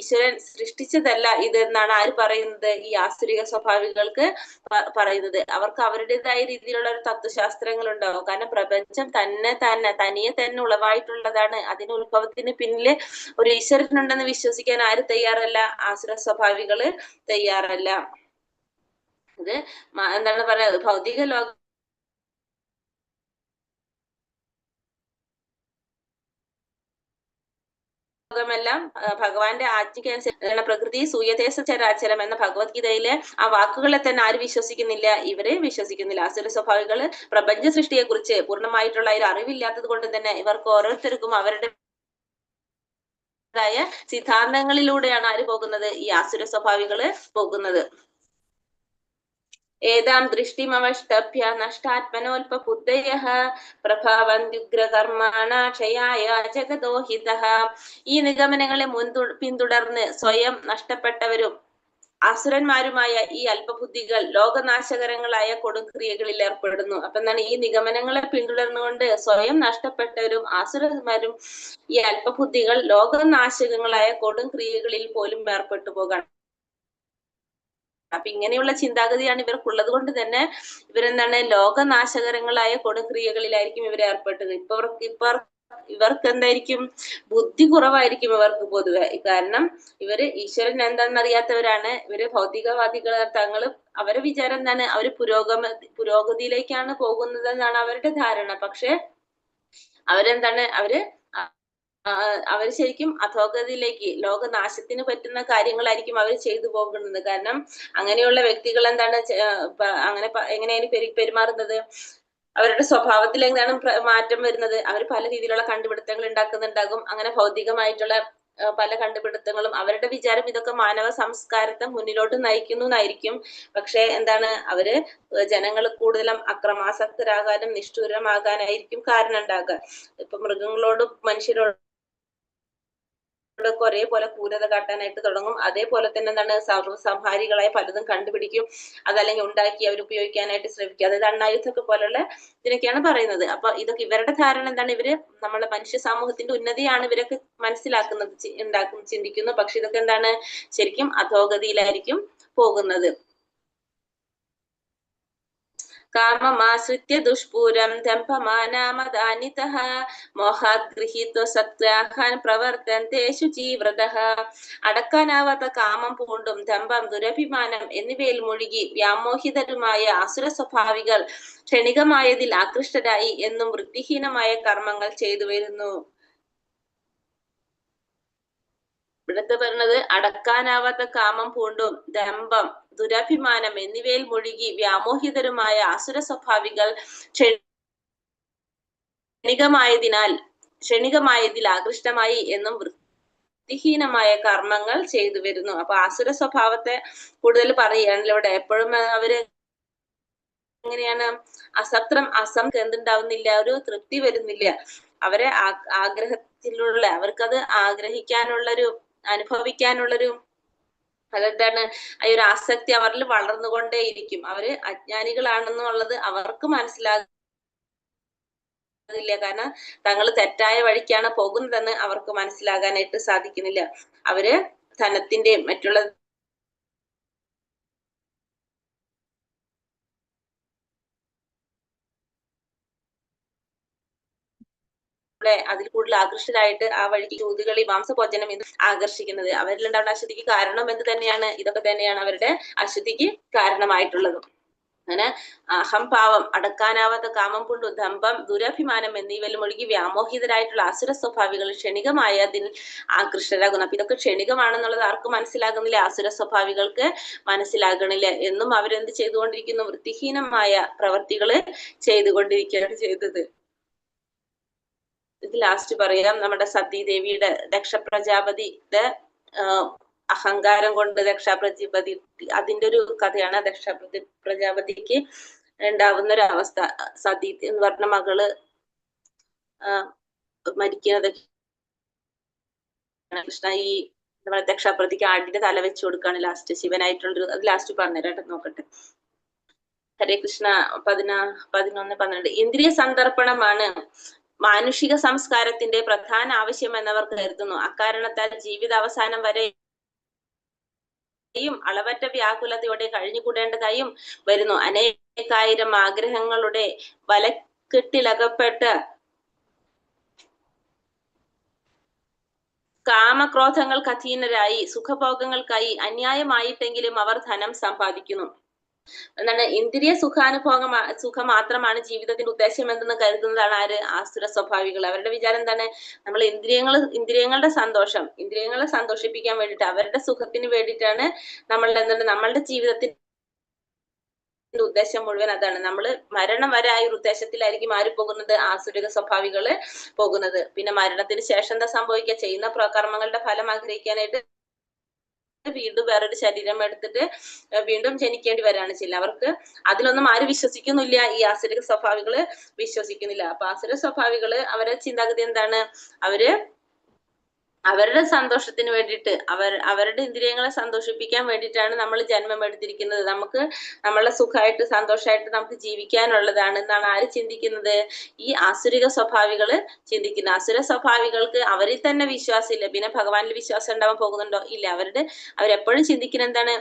ഈശ്വരൻ സൃഷ്ടിച്ചതല്ല ഇതെന്നാണ് ആര് പറയുന്നത്? ഈ ആസുരിക സ്വഭാവികൾക്ക് പറയുന്നത്. അവർക്ക് അവരുടേതായ രീതിയിലുള്ള ഒരു തത്വശാസ്ത്രങ്ങൾ ഉണ്ടാവും. കാരണം പ്രപഞ്ചം തനിയെ തന്നെ ഉളവായിട്ടുള്ളതാണ്. അതിന് ഉത്ഭവത്തിന് പിന്നില് ഒരു ഈശ്വരനുണ്ടെന്ന് വിശ്വസിക്കാൻ ആര് തയ്യാറല്ല? ആസുര സ്വഭാവികള് തയ്യാറല്ല. ഇത് എന്താണ് പറയാ, ഭൗതിക ലോകമെല്ലാം ഭഗവാന്റെ ആജ്ഞയ്ക്കനുസരിച്ച് പ്രകൃതി സൂയതേസ ചരാചരം എന്ന ഭഗവത്ഗീതയിലെ ആ വാക്കുകളെ തന്നെ ആര് വിശ്വസിക്കുന്നില്ല? ഇവരെ വിശ്വസിക്കുന്നില്ല. അസുര സ്വഭാവികള് പ്രപഞ്ച സൃഷ്ടിയെ കുറിച്ച് പൂർണ്ണമായിട്ടുള്ള ഒരു അറിവില്ലാത്തത് കൊണ്ട് തന്നെ ഇവർക്ക് ഓരോരുത്തർക്കും അവരുടെ സിദ്ധാന്തങ്ങളിലൂടെയാണ് ആര് പോകുന്നത്? ഈ ആസുര സ്വഭാവികള് പോകുന്നത്. ഏതാം ദൃഷ്ടിമവഷ്ടഭ്യ നഷ്ടാത്മനോൽപബുദ്ധയഃ പ്രഭാവന്ത്യുഗ്രകർമാണ ക്ഷയായ ജഗദോഹിതഃ. ഈ നിഗമനങ്ങളെ പിന്തുടർന്ന് സ്വയം നഷ്ടപ്പെട്ടവരും അസുരന്മാരുമായ ഈ അല്പബുദ്ധികൾ ലോകനാശകരങ്ങളായ കൊടുംക്രിയകളിൽ ഏർപ്പെടുന്നു. അപ്പൊ എന്താണ്? ഈ നിഗമനങ്ങളെ പിന്തുടർന്നുകൊണ്ട് സ്വയം നഷ്ടപ്പെട്ടവരും അസുരന്മാരും ഈ അല്പബുദ്ധികൾ ലോകനാശകങ്ങളായ കൊടുംക്രിയകളിൽ പോലും ഏർപ്പെട്ടു പോകാൻ. അപ്പൊ ഇങ്ങനെയുള്ള ചിന്താഗതിയാണ് ഇവർക്കുള്ളത് കൊണ്ട് തന്നെ ഇവരെന്താണ്? ലോകനാശകരങ്ങളായ കൊടുംക്രിയകളിലായിരിക്കും ഇവർ ഏർപ്പെട്ടത്. ഇവർക്ക് എന്തായിരിക്കും? ബുദ്ധി കുറവായിരിക്കും ഇവർക്ക് പൊതുവെ. കാരണം ഇവര് ഈശ്വരൻ എന്താണെന്നറിയാത്തവരാണ്. ഇവര് ഭൗതികവാദികൾ. അവരെ വിചാരം എന്താണ്? അവര് പുരോഗതിയിലേക്കാണ് പോകുന്നത് എന്നാണ് അവരുടെ ധാരണ. പക്ഷെ അവരെന്താണ്? അവർ ശരിക്കും അധോഗതിയിലേക്ക്, ലോകനാശത്തിന് പറ്റുന്ന കാര്യങ്ങളായിരിക്കും അവർ ചെയ്തു പോകുന്നത്. കാരണം അങ്ങനെയുള്ള വ്യക്തികൾ എന്താണ് എങ്ങനെയാണ് പെരുമാറുന്നത്? അവരുടെ സ്വഭാവത്തിൽ എന്താണ് മാറ്റം വരുന്നത്? അവർ പല രീതിയിലുള്ള കണ്ടുപിടുത്തങ്ങൾ ഉണ്ടാക്കുന്നുണ്ടാകും. അങ്ങനെ ഭൗതികമായിട്ടുള്ള പല കണ്ടുപിടുത്തങ്ങളും. അവരുടെ വിചാരം ഇതൊക്കെ മാനവ സംസ്കാരത്തെ മുന്നിലോട്ട് നയിക്കുന്നു എന്നായിരിക്കും. പക്ഷെ എന്താണ്? അവര് ജനങ്ങൾ കൂടുതലും അക്രമാസക്തരാകാനും നിഷ്ഠൂരമാകാനായിരിക്കും കാരണം ഉണ്ടാകുക. ഇപ്പൊ മൃഗങ്ങളോടും മനുഷ്യരോടും ഒരേപോലെ ക്രൂരത കാട്ടാനായിട്ട് തുടങ്ങും. അതേപോലെ തന്നെ എന്താണ്? സർവ്വസംഹാരികളായ പലതും കണ്ടുപിടിക്കും. അതല്ലെങ്കിൽ ഉണ്ടാക്കി അവർ ഉപയോഗിക്കാനായിട്ട് ശ്രമിക്കും. അതായത് അണ്ണായുധമൊക്കെ പോലുള്ള ഇതിനൊക്കെയാണ് പറയുന്നത്. അപ്പൊ ഇതൊക്കെ ഇവരുടെ ധാരണ എന്താണ്? ഇവര് നമ്മളെ മനുഷ്യ സമൂഹത്തിന്റെ ഉന്നതിയാണ് ഇവരൊക്കെ മനസ്സിലാക്കുന്നത്, ചിന്തിക്കുന്നു. പക്ഷെ ഇതൊക്കെ എന്താണ്? ശരിക്കും അധോഗതിയിലായിരിക്കും പോകുന്നത്. കാമമാശ്രിത്യ ദുഷ്പൂരം ദംഭമാനാമദാനിതഃ മോഹാത് ഗൃഹീത്വ സത്യാഹാൻ പ്രവർത്തന്തെ ശുചീവ്രതഃ. അടക്കാനാവാത്ത കാമം പൂണ്ടും ദമ്പം, ദുരഭിമാനം എന്നിവയിൽ മുഴുകി വ്യാമോഹിതരുമായ അസുര സ്വഭാവികൾ ക്ഷണികമായതിൽ ആകൃഷ്ടരായി എന്നും വൃത്തിഹീനമായ കർമ്മങ്ങൾ ചെയ്തു വരുന്നു. ഇവിടുത്തെ പറഞ്ഞത് അടക്കാനാവാത്ത കാമം പൂണ്ടും ദമ്പം, ദുരഭിമാനം എന്നിവയിൽ മുഴുകി വ്യാമോഹിതരുമായ അസുര സ്വഭാവികൾ ക്ഷണികമായതിൽ ആകൃഷ്ടമായി എന്നും വൃത്തിഹീനമായ കർമ്മങ്ങൾ ചെയ്തു വരുന്നു. അപ്പൊ അസുര സ്വഭാവത്തെ കൂടുതൽ പറയുകയാണല്ലോ ഇവിടെ. എപ്പോഴും അവര് എങ്ങനെയാണ്? എന്തുണ്ടാവുന്നില്ല? ഒരു തൃപ്തി വരുന്നില്ല. അവരെ ആഗ്രഹത്തിലുള്ള, അവർക്കത് ആഗ്രഹിക്കാനുള്ളൊരു, അനുഭവിക്കാനുള്ളൊരു അതെന്താണ്? ആ ഒരു ആസക്തി അവരിൽ വളർന്നുകൊണ്ടേയിരിക്കും. അവര് അജ്ഞാനികളാണെന്നുള്ളത് അവർക്ക് മനസ്സിലാകുന്നില്ല. കാരണം തങ്ങൾ തെറ്റായ വഴിക്കാണ് പോകുന്നതെന്ന് അവർക്ക് മനസ്സിലാകാനായിട്ട് സാധിക്കുന്നില്ല. അവര് ധനത്തിന്റെയും മറ്റുള്ള അതിൽ കൂടുതൽ ആകൃഷ്ടരായിട്ട് ആ വഴിക്ക് ജ്യോതികളി മാംസഭോജനം എന്ന് ആകർഷിക്കുന്നത്. അവരിലുണ്ടാവുന്ന അശുദ്ധിക്ക് കാരണം എന്ത് തന്നെയാണ്? ഇതൊക്കെ തന്നെയാണ് അവരുടെ അശുദ്ധിക്ക് കാരണമായിട്ടുള്ളതും. അങ്ങനെ അഹംഭാവം, അടക്കാനാവാത്ത കാമം കൊണ്ടും ദമ്പം, ദുരഭിമാനം എന്നിവയിൽ മുഴുകി വ്യാമോഹിതരായിട്ടുള്ള അസുര സ്വഭാവികൾ ക്ഷണികമായ അതിൽ ആകൃഷ്ടരാകുന്നു. അപ്പൊ ഇതൊക്കെ ക്ഷണികമാണെന്നുള്ളത് ആർക്കും മനസ്സിലാകുന്നില്ല, അസുര സ്വഭാവികൾക്ക് മനസ്സിലാകണില്ല. എന്നും അവരെന്ത് ചെയ്തുകൊണ്ടിരിക്കുന്നു? വൃത്തിഹീനമായ പ്രവർത്തികള് ചെയ്തുകൊണ്ടിരിക്കുകയാണ് ചെയ്തത്. ഇത് ലാസ്റ്റ് പറയാം. നമ്മുടെ സതീദേവിയുടെ, ദക്ഷ പ്രജാപതിയുടെ അഹങ്കാരം കൊണ്ട് പ്രജാപതി, അതിന്റെ ഒരു കഥയാണ്. പ്രജാപതിക്ക് ഉണ്ടാവുന്ന ഒരു അവസ്ഥ. സതി എന്ന് പറഞ്ഞ മകള് മരിക്കുന്നത്. കൃഷ്ണ ഈ ദക്ഷാപ്രതിക്ക് ആടിന്റെ തല വെച്ചു കൊടുക്കാണ് ലാസ്റ്റ്. ശിവനായിട്ടുള്ളൊരു, അത് ലാസ്റ്റ് പറഞ്ഞുതരാം, നോക്കട്ടെ. ഹരേ കൃഷ്ണ. 11-12. ഇന്ദ്രിയ സന്ദർപ്പണമാണ് മാനുഷിക സംസ്കാരത്തിന്റെ പ്രധാന ആവശ്യം എന്നവർ കരുതുന്നു. അക്കാരണത്താൽ ജീവിതാവസാനം വരെയും അളവറ്റ വ്യാകുലതയോടെ കഴിഞ്ഞുകൂടേണ്ടതായും വരുന്നു. അനേകായിരം ആഗ്രഹങ്ങളുടെ വലക്കെട്ടിലകപ്പെട്ട് കാമക്രോധങ്ങൾക്ക് അധീനരായി സുഖഭോഗങ്ങൾക്കായി അന്യായമായിട്ടെങ്കിലും അവർ ധനം സമ്പാദിക്കുന്നു. എന്താണ് ഇന്ദ്രിയ സുഖം മാത്രമാണ് ജീവിതത്തിന്റെ ഉദ്ദേശം എന്തെന്ന് കരുതുന്നതാണ് ആര്? ആസുര സ്വഭാവികൾ. അവരുടെ വിചാരം എന്താണ്? നമ്മൾ ഇന്ദ്രിയങ്ങളുടെ ഇന്ദ്രിയങ്ങളെ സന്തോഷിപ്പിക്കാൻ വേണ്ടിയിട്ട്, അവരുടെ സുഖത്തിന് വേണ്ടിയിട്ടാണ് നമ്മളുടെ ജീവിതത്തിൽ ഉദ്ദേശം മുഴുവൻ അതാണ്. നമ്മള് മരണം വരെ ആ ഒരു ഉദ്ദേശത്തിലായിരിക്കും ആര് പോകുന്നത്? ആസുരിക സ്വഭാവികള് പോകുന്നത്. പിന്നെ മരണത്തിന് ശേഷം എന്താ സംഭവിക്കുക? ചെയ്യുന്ന കർമ്മങ്ങളുടെ ഫലം ആഗ്രഹിക്കാനായിട്ട് വീണ്ടും വേറൊരു ശരീരം എടുത്തിട്ട് വീണ്ടും ജനിക്കേണ്ടി വരികയാണ് ചെയ്യുന്നത്. അവർക്ക് അതിലൊന്നും ആര് വിശ്വസിക്കുന്നില്ല? ഈ ആസുരിക സ്വഭാവികള് വിശ്വസിക്കുന്നില്ല. അപ്പൊ ആസുര സ്വഭാവികള് അവരുടെ ചിന്താഗതി എന്താണ്? അവരുടെ സന്തോഷത്തിന് വേണ്ടിയിട്ട്, അവരുടെ ഇന്ദ്രിയങ്ങളെ സന്തോഷിപ്പിക്കാൻ വേണ്ടിയിട്ടാണ് നമ്മൾ ജന്മം എടുത്തിരിക്കുന്നത്. നമുക്ക് നമ്മളെ സുഖമായിട്ട് സന്തോഷമായിട്ട് നമുക്ക് ജീവിക്കാനുള്ളതാണ് എന്നാണ് ആര് ചിന്തിക്കുന്നത്? ഈ ആസുരിക സ്വഭാവികള് ചിന്തിക്കുന്നത്. ആസുര സ്വഭാവികൾക്ക് അവരിൽ തന്നെ വിശ്വാസമില്ല. പിന്നെ ഭഗവാനിൽ വിശ്വാസം ഉണ്ടാവാൻ പോകുന്നുണ്ടോ? ഇല്ല. അവരെപ്പോഴും ചിന്തിക്കുന്നത് എന്താണ്?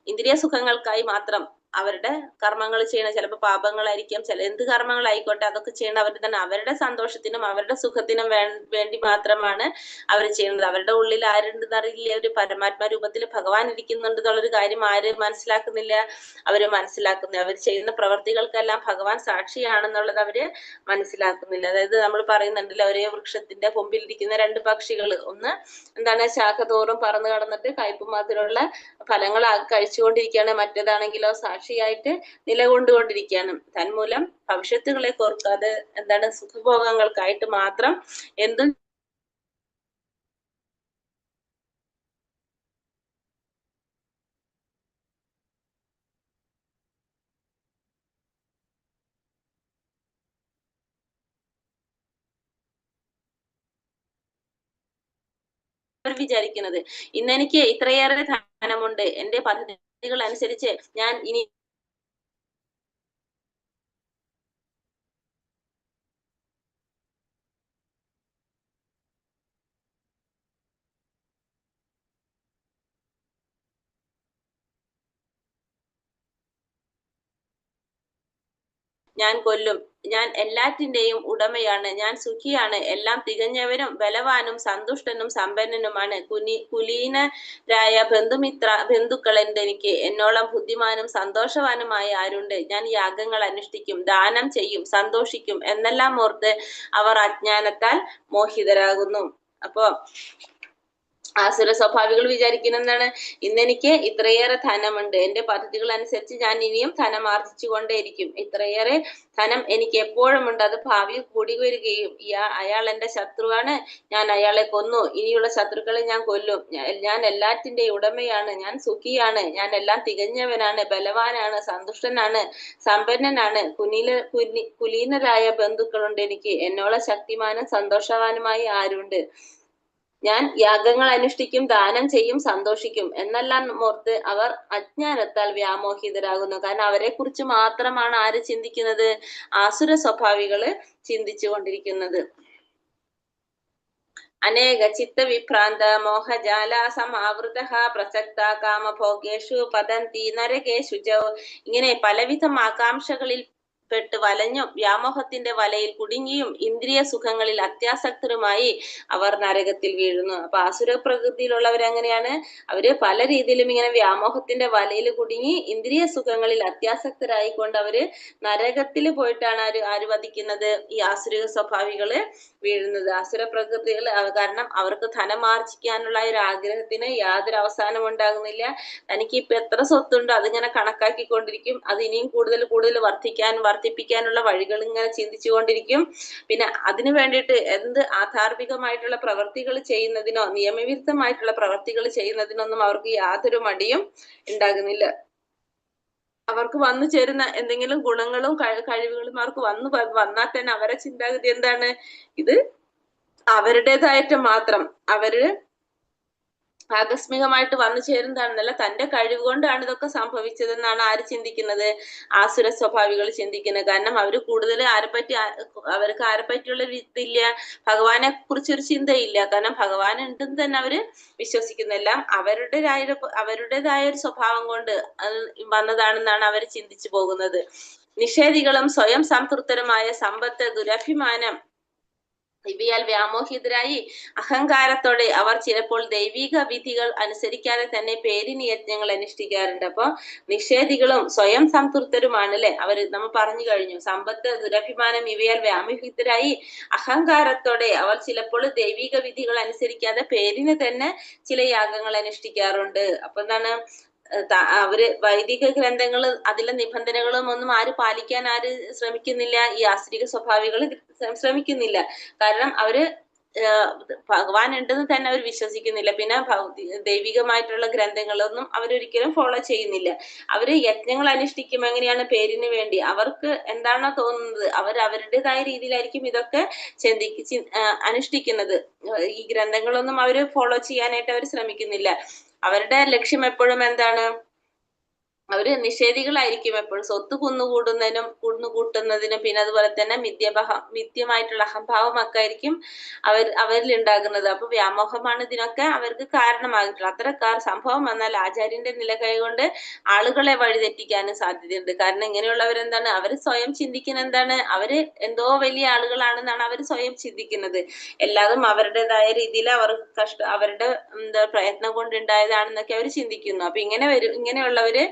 ഇന്ദ്രിയ സുഖങ്ങൾക്കായി മാത്രം അവരുടെ കർമ്മങ്ങൾ ചെയ്യണം. ചിലപ്പോൾ പാപങ്ങളായിരിക്കാം, എന്ത് കർമ്മങ്ങളായിക്കോട്ടെ, അതൊക്കെ ചെയ്യണം അവർ തന്നെ അവരുടെ സന്തോഷത്തിനും അവരുടെ സുഖത്തിനും വേണ്ടി മാത്രമാണ് അവർ ചെയ്യുന്നത്. അവരുടെ ഉള്ളിൽ ആരുണ്ടെന്ന് അറിയില്ല. ഒരു പരമാത്മ രൂപത്തിൽ ഭഗവാൻ ഇരിക്കുന്നുണ്ട് എന്നുള്ളൊരു കാര്യം ആര് മനസ്സിലാക്കുന്നില്ല? അവര് മനസ്സിലാക്കുന്നില്ല. അവർ ചെയ്യുന്ന പ്രവർത്തികൾക്കെല്ലാം ഭഗവാൻ സാക്ഷിയാണെന്നുള്ളത് അവര് മനസ്സിലാക്കുന്നില്ല. അതായത് നമ്മൾ പറയുന്നുണ്ടല്ലോ, ഒരേ വൃക്ഷത്തിന്റെ കൊമ്പിലിരിക്കുന്ന രണ്ട് പക്ഷികൾ, ഒന്ന് എന്താണ് ശാഖ തോറും പറന്നു കടന്നിട്ട് കയ്പും മധുരമുള്ള ഫലങ്ങൾ കഴിച്ചുകൊണ്ടിരിക്കുകയാണ്, മറ്റേതാണെങ്കിലോ സാക്ഷിയായിട്ട് നിലകൊണ്ടുകൊണ്ടിരിക്കുകയാണ്. തന്മൂലം ഭവിഷ്യത്തുകളെ കോർക്കാതെ എന്താണ് സുഖഭോഗങ്ങൾക്കായിട്ട് മാത്രം എന്തും വിചാരിക്കുന്നത്. ഇന്നെനിക്ക് ഇത്രയേറെ ധനമുണ്ട്, എന്റെ പദ്ധതികൾ അനുസരിച്ച് ഞാൻ ഇനി ഞാൻ കൊല്ലും, ഞാൻ എല്ലാറ്റിന്റെയും ഉടമയാണ്, ഞാൻ സുഖിയാണ്, എല്ലാം തികഞ്ഞവനും ബലവാനും സന്തുഷ്ടനും സമ്പന്നനുമാണ്. കുലീനരായ ബന്ധുക്കൾ എനിക്ക്, എന്നോളം ബുദ്ധിമാനും സന്തോഷവാനുമായ ആരുണ്ട്? ഞാൻ യാഗങ്ങൾ അനുഷ്ഠിക്കും, ദാനം ചെയ്യും, സന്തോഷിക്കും എന്നെല്ലാം ഓർത്ത് അവർ അജ്ഞാനത്താൽ മോഹിതരാകുന്നു. അപ്പോ ആസുര സ്വഭാവികൾ വിചാരിക്കുന്ന എന്താണ്? ഇന്നെനിക്ക് ഇത്രയേറെ ധനമുണ്ട്, എന്റെ പദ്ധതികൾ അനുസരിച്ച് ഞാൻ ഇനിയും ധനം ആർജിച്ചു കൊണ്ടേയിരിക്കും, ഇത്രയേറെ ധനം എനിക്ക് എപ്പോഴും ഉണ്ട്, അത് ഭാവിയിൽ കൂടി വരികയും അയാൾ എന്റെ ശത്രുവാണ്, ഞാൻ അയാളെ കൊന്നു, ഇനിയുള്ള ശത്രുക്കളെ ഞാൻ കൊല്ലും, ഞാൻ എല്ലാറ്റിന്റെയും ഉടമയാണ്, ഞാൻ സുഖിയാണ്, ഞാൻ എല്ലാം തികഞ്ഞവനാണ്, ബലവാനാണ്, സന്തുഷ്ടനാണ്, സമ്പന്നനാണ്, കുലീനരായ ബന്ധുക്കളുണ്ട് എനിക്ക്, എന്നോളം ശക്തിമാനും സന്തോഷവാനുമായി ആരുണ്ട്? ഞാൻ യാഗങ്ങൾ അനുഷ്ഠിക്കും, ദാനം ചെയ്യും, സന്തോഷിക്കും എന്നെല്ലാം ഓർത്ത് അവർ അജ്ഞാനത്താൽ വ്യാമോഹിതരാകുന്നു. കാരണം അവരെ കുറിച്ച് മാത്രമാണ് ആര് ചിന്തിക്കുന്നത്? ആസുര സ്വഭാവികള് ചിന്തിച്ചു കൊണ്ടിരിക്കുന്നത്. അനേക ചിത്ത വിഭ്രാന്ത മോഹജാല സമാവൃത പ്രസക്ത കാമഭോഗേഷു പതന്തി നരകേഷു ച. ഇങ്ങനെ പലവിധം ആകാംക്ഷകളിൽ പെട്ട് വലഞ്ഞും വ്യാമോഹത്തിന്റെ വലയിൽ കുടുങ്ങിയും ഇന്ദ്രിയ സുഖങ്ങളിൽ അത്യാസക്തരുമായി അവർ നരകത്തിൽ വീഴുന്നു. അപ്പൊ ആസുര പ്രകൃതിയിലുള്ളവരെങ്ങനെയാണ്? അവര് പല രീതിയിലും ഇങ്ങനെ വ്യാമോഹത്തിന്റെ വലയിൽ കുടുങ്ങി ഇന്ദ്രിയ സുഖങ്ങളിൽ അത്യാസക്തരായിക്കൊണ്ട് അവര് നരകത്തിൽ പോയിട്ടാണ് ആര് വധിക്കുന്നത്? ഈ ആസുരിക സ്വഭാവികള് വീഴുന്നത്. ആസുര പ്രകൃതികൾ കാരണം അവർക്ക് ധനം ആർജിക്കാനുള്ള ഒരു ആഗ്രഹത്തിന് യാതൊരു അവസാനം ഉണ്ടാകുന്നില്ല. തനിക്ക് ഇപ്പൊ എത്ര സ്വത്തുണ്ടോ അതിങ്ങനെ കണക്കാക്കിക്കൊണ്ടിരിക്കും, അത് ഇനിയും കൂടുതൽ വർദ്ധിപ്പിക്കാനുള്ള വഴികൾ ഇങ്ങനെ ചിന്തിച്ചു കൊണ്ടിരിക്കും. പിന്നെ അതിനു വേണ്ടിയിട്ട് എന്ത് ആധാർമികമായിട്ടുള്ള പ്രവർത്തികൾ ചെയ്യുന്നതിനോ നിയമവിരുദ്ധമായിട്ടുള്ള പ്രവർത്തികൾ ചെയ്യുന്നതിനൊന്നും അവർക്ക് യാതൊരു മടിയും ഉണ്ടാകുന്നില്ല. അവർക്ക് വന്നു ചേരുന്ന എന്തെങ്കിലും ഗുണങ്ങളും കഴിവുകളും അവർക്ക് വന്നാൽ തന്നെ അവരെ ചിന്താഗതി എന്താണ്? ഇത് അവരുടേതായിട്ട് മാത്രം, അവര് ആകസ്മികമായിട്ട് വന്നു ചേരുന്നതാണെന്നല്ല, തന്റെ കഴിവ് കൊണ്ടാണ് ഇതൊക്കെ സംഭവിച്ചതെന്നാണ് ആര് ചിന്തിക്കുന്നത്? ആസുര സ്വഭാവികൾ ചിന്തിക്കുന്നത്. കാരണം അവര് കൂടുതൽ അവർക്ക് ആരെ പറ്റിയുള്ള ഇതില്ല, ഭഗവാനെ കുറിച്ചൊരു ചിന്തയില്ല. കാരണം ഭഗവാൻ ഉണ്ടെന്ന് തന്നെ അവര് വിശ്വസിക്കുന്നില്ല. അവരുടേതായ ഒരു സ്വഭാവം കൊണ്ട് വന്നതാണെന്നാണ് അവർ ചിന്തിച്ചു പോകുന്നത്. നിഷേധികളും സ്വയം സംതൃപ്തരുമായ സമ്പത്ത്, ദുരഭിമാനം ഇവയാൽ വ്യാമോഹിതരായി അഹങ്കാരത്തോടെ അവർ ചിലപ്പോൾ ദൈവിക വിധികൾ അനുസരിക്കാതെ തന്നെ പേരിന് യജ്ഞങ്ങൾ അനുഷ്ഠിക്കാറുണ്ട്. അപ്പൊ നിഷേധികളും സ്വയം സംതൃപ്തരുമാണ് അല്ലെ. അവർ നമ്മൾ പറഞ്ഞു കഴിഞ്ഞു, സമ്പത്ത്, ദുരഭിമാനം ഇവയാൽ വ്യാമോഹിതരായി അഹങ്കാരത്തോടെ അവർ ചിലപ്പോൾ ദൈവിക വിധികൾ അനുസരിക്കാതെ പേരിന് തന്നെ ചില യാഗങ്ങൾ അനുഷ്ഠിക്കാറുണ്ട്. അപ്പൊ എന്താണ്, അവര് വൈദിക ഗ്രന്ഥങ്ങൾ അതിലെ നിബന്ധനകളും ഒന്നും ആര് പാലിക്കാൻ ശ്രമിക്കുന്നില്ല, ഈ ആശ്രിക സ്വഭാവികൾ ശ്രമിക്കുന്നില്ല. കാരണം അവര് ഭഗവാൻ ഉണ്ടെന്ന് തന്നെ അവർ വിശ്വസിക്കുന്നില്ല. പിന്നെ ദൈവികമായിട്ടുള്ള ഗ്രന്ഥങ്ങളൊന്നും അവരൊരിക്കലും ഫോളോ ചെയ്യുന്നില്ല. അവര് യജ്ഞങ്ങൾ അനുഷ്ഠിക്കും എങ്ങനെയാണ്, പേരിന് വേണ്ടി. അവർക്ക് എന്താണോ തോന്നുന്നത് അവർ അവരുടേതായ രീതിയിലായിരിക്കും ഇതൊക്കെ അനുഷ്ഠിക്കുന്നത്. ഈ ഗ്രന്ഥങ്ങളൊന്നും അവര് ഫോളോ ചെയ്യാനായിട്ട് അവർ ശ്രമിക്കുന്നില്ല. അവരുടെ ലക്ഷ്യം എപ്പോഴും എന്താണ്, അവര് നിഷേധികളായിരിക്കും എപ്പോഴും. സ്വത്ത് കുന്നുകൂട്ടുന്നതിനും പിന്നെ അതുപോലെ തന്നെ മിഥ്യമായിട്ടുള്ള അഹംഭാവമൊക്കെ ആയിരിക്കും അവരിൽ ഉണ്ടാകുന്നത്. അപ്പൊ വ്യാമോഹമാണ് ഇതിനൊക്കെ അവർക്ക് കാരണമായിട്ടുള്ളത്. അത്തരക്കാർ സംഭവം വന്നാൽ ആചാര്യന്റെ നിലകൈകൊണ്ട് ആളുകളെ വഴിതെറ്റിക്കാനും സാധ്യതയുണ്ട്. കാരണം ഇങ്ങനെയുള്ളവരെന്താണ്, അവര് സ്വയം ചിന്തിക്കുന്ന എന്താണ്, അവര് എന്തോ വലിയ ആളുകളാണെന്നാണ് അവർ സ്വയം ചിന്തിക്കുന്നത്. എല്ലാതും അവരുടേതായ രീതിയിൽ അവർ അവരുടെ പ്രയത്നം കൊണ്ടുണ്ടായതാണെന്നൊക്കെ അവർ ചിന്തിക്കുന്നു. അപ്പൊ ഇങ്ങനെയുള്ളവര്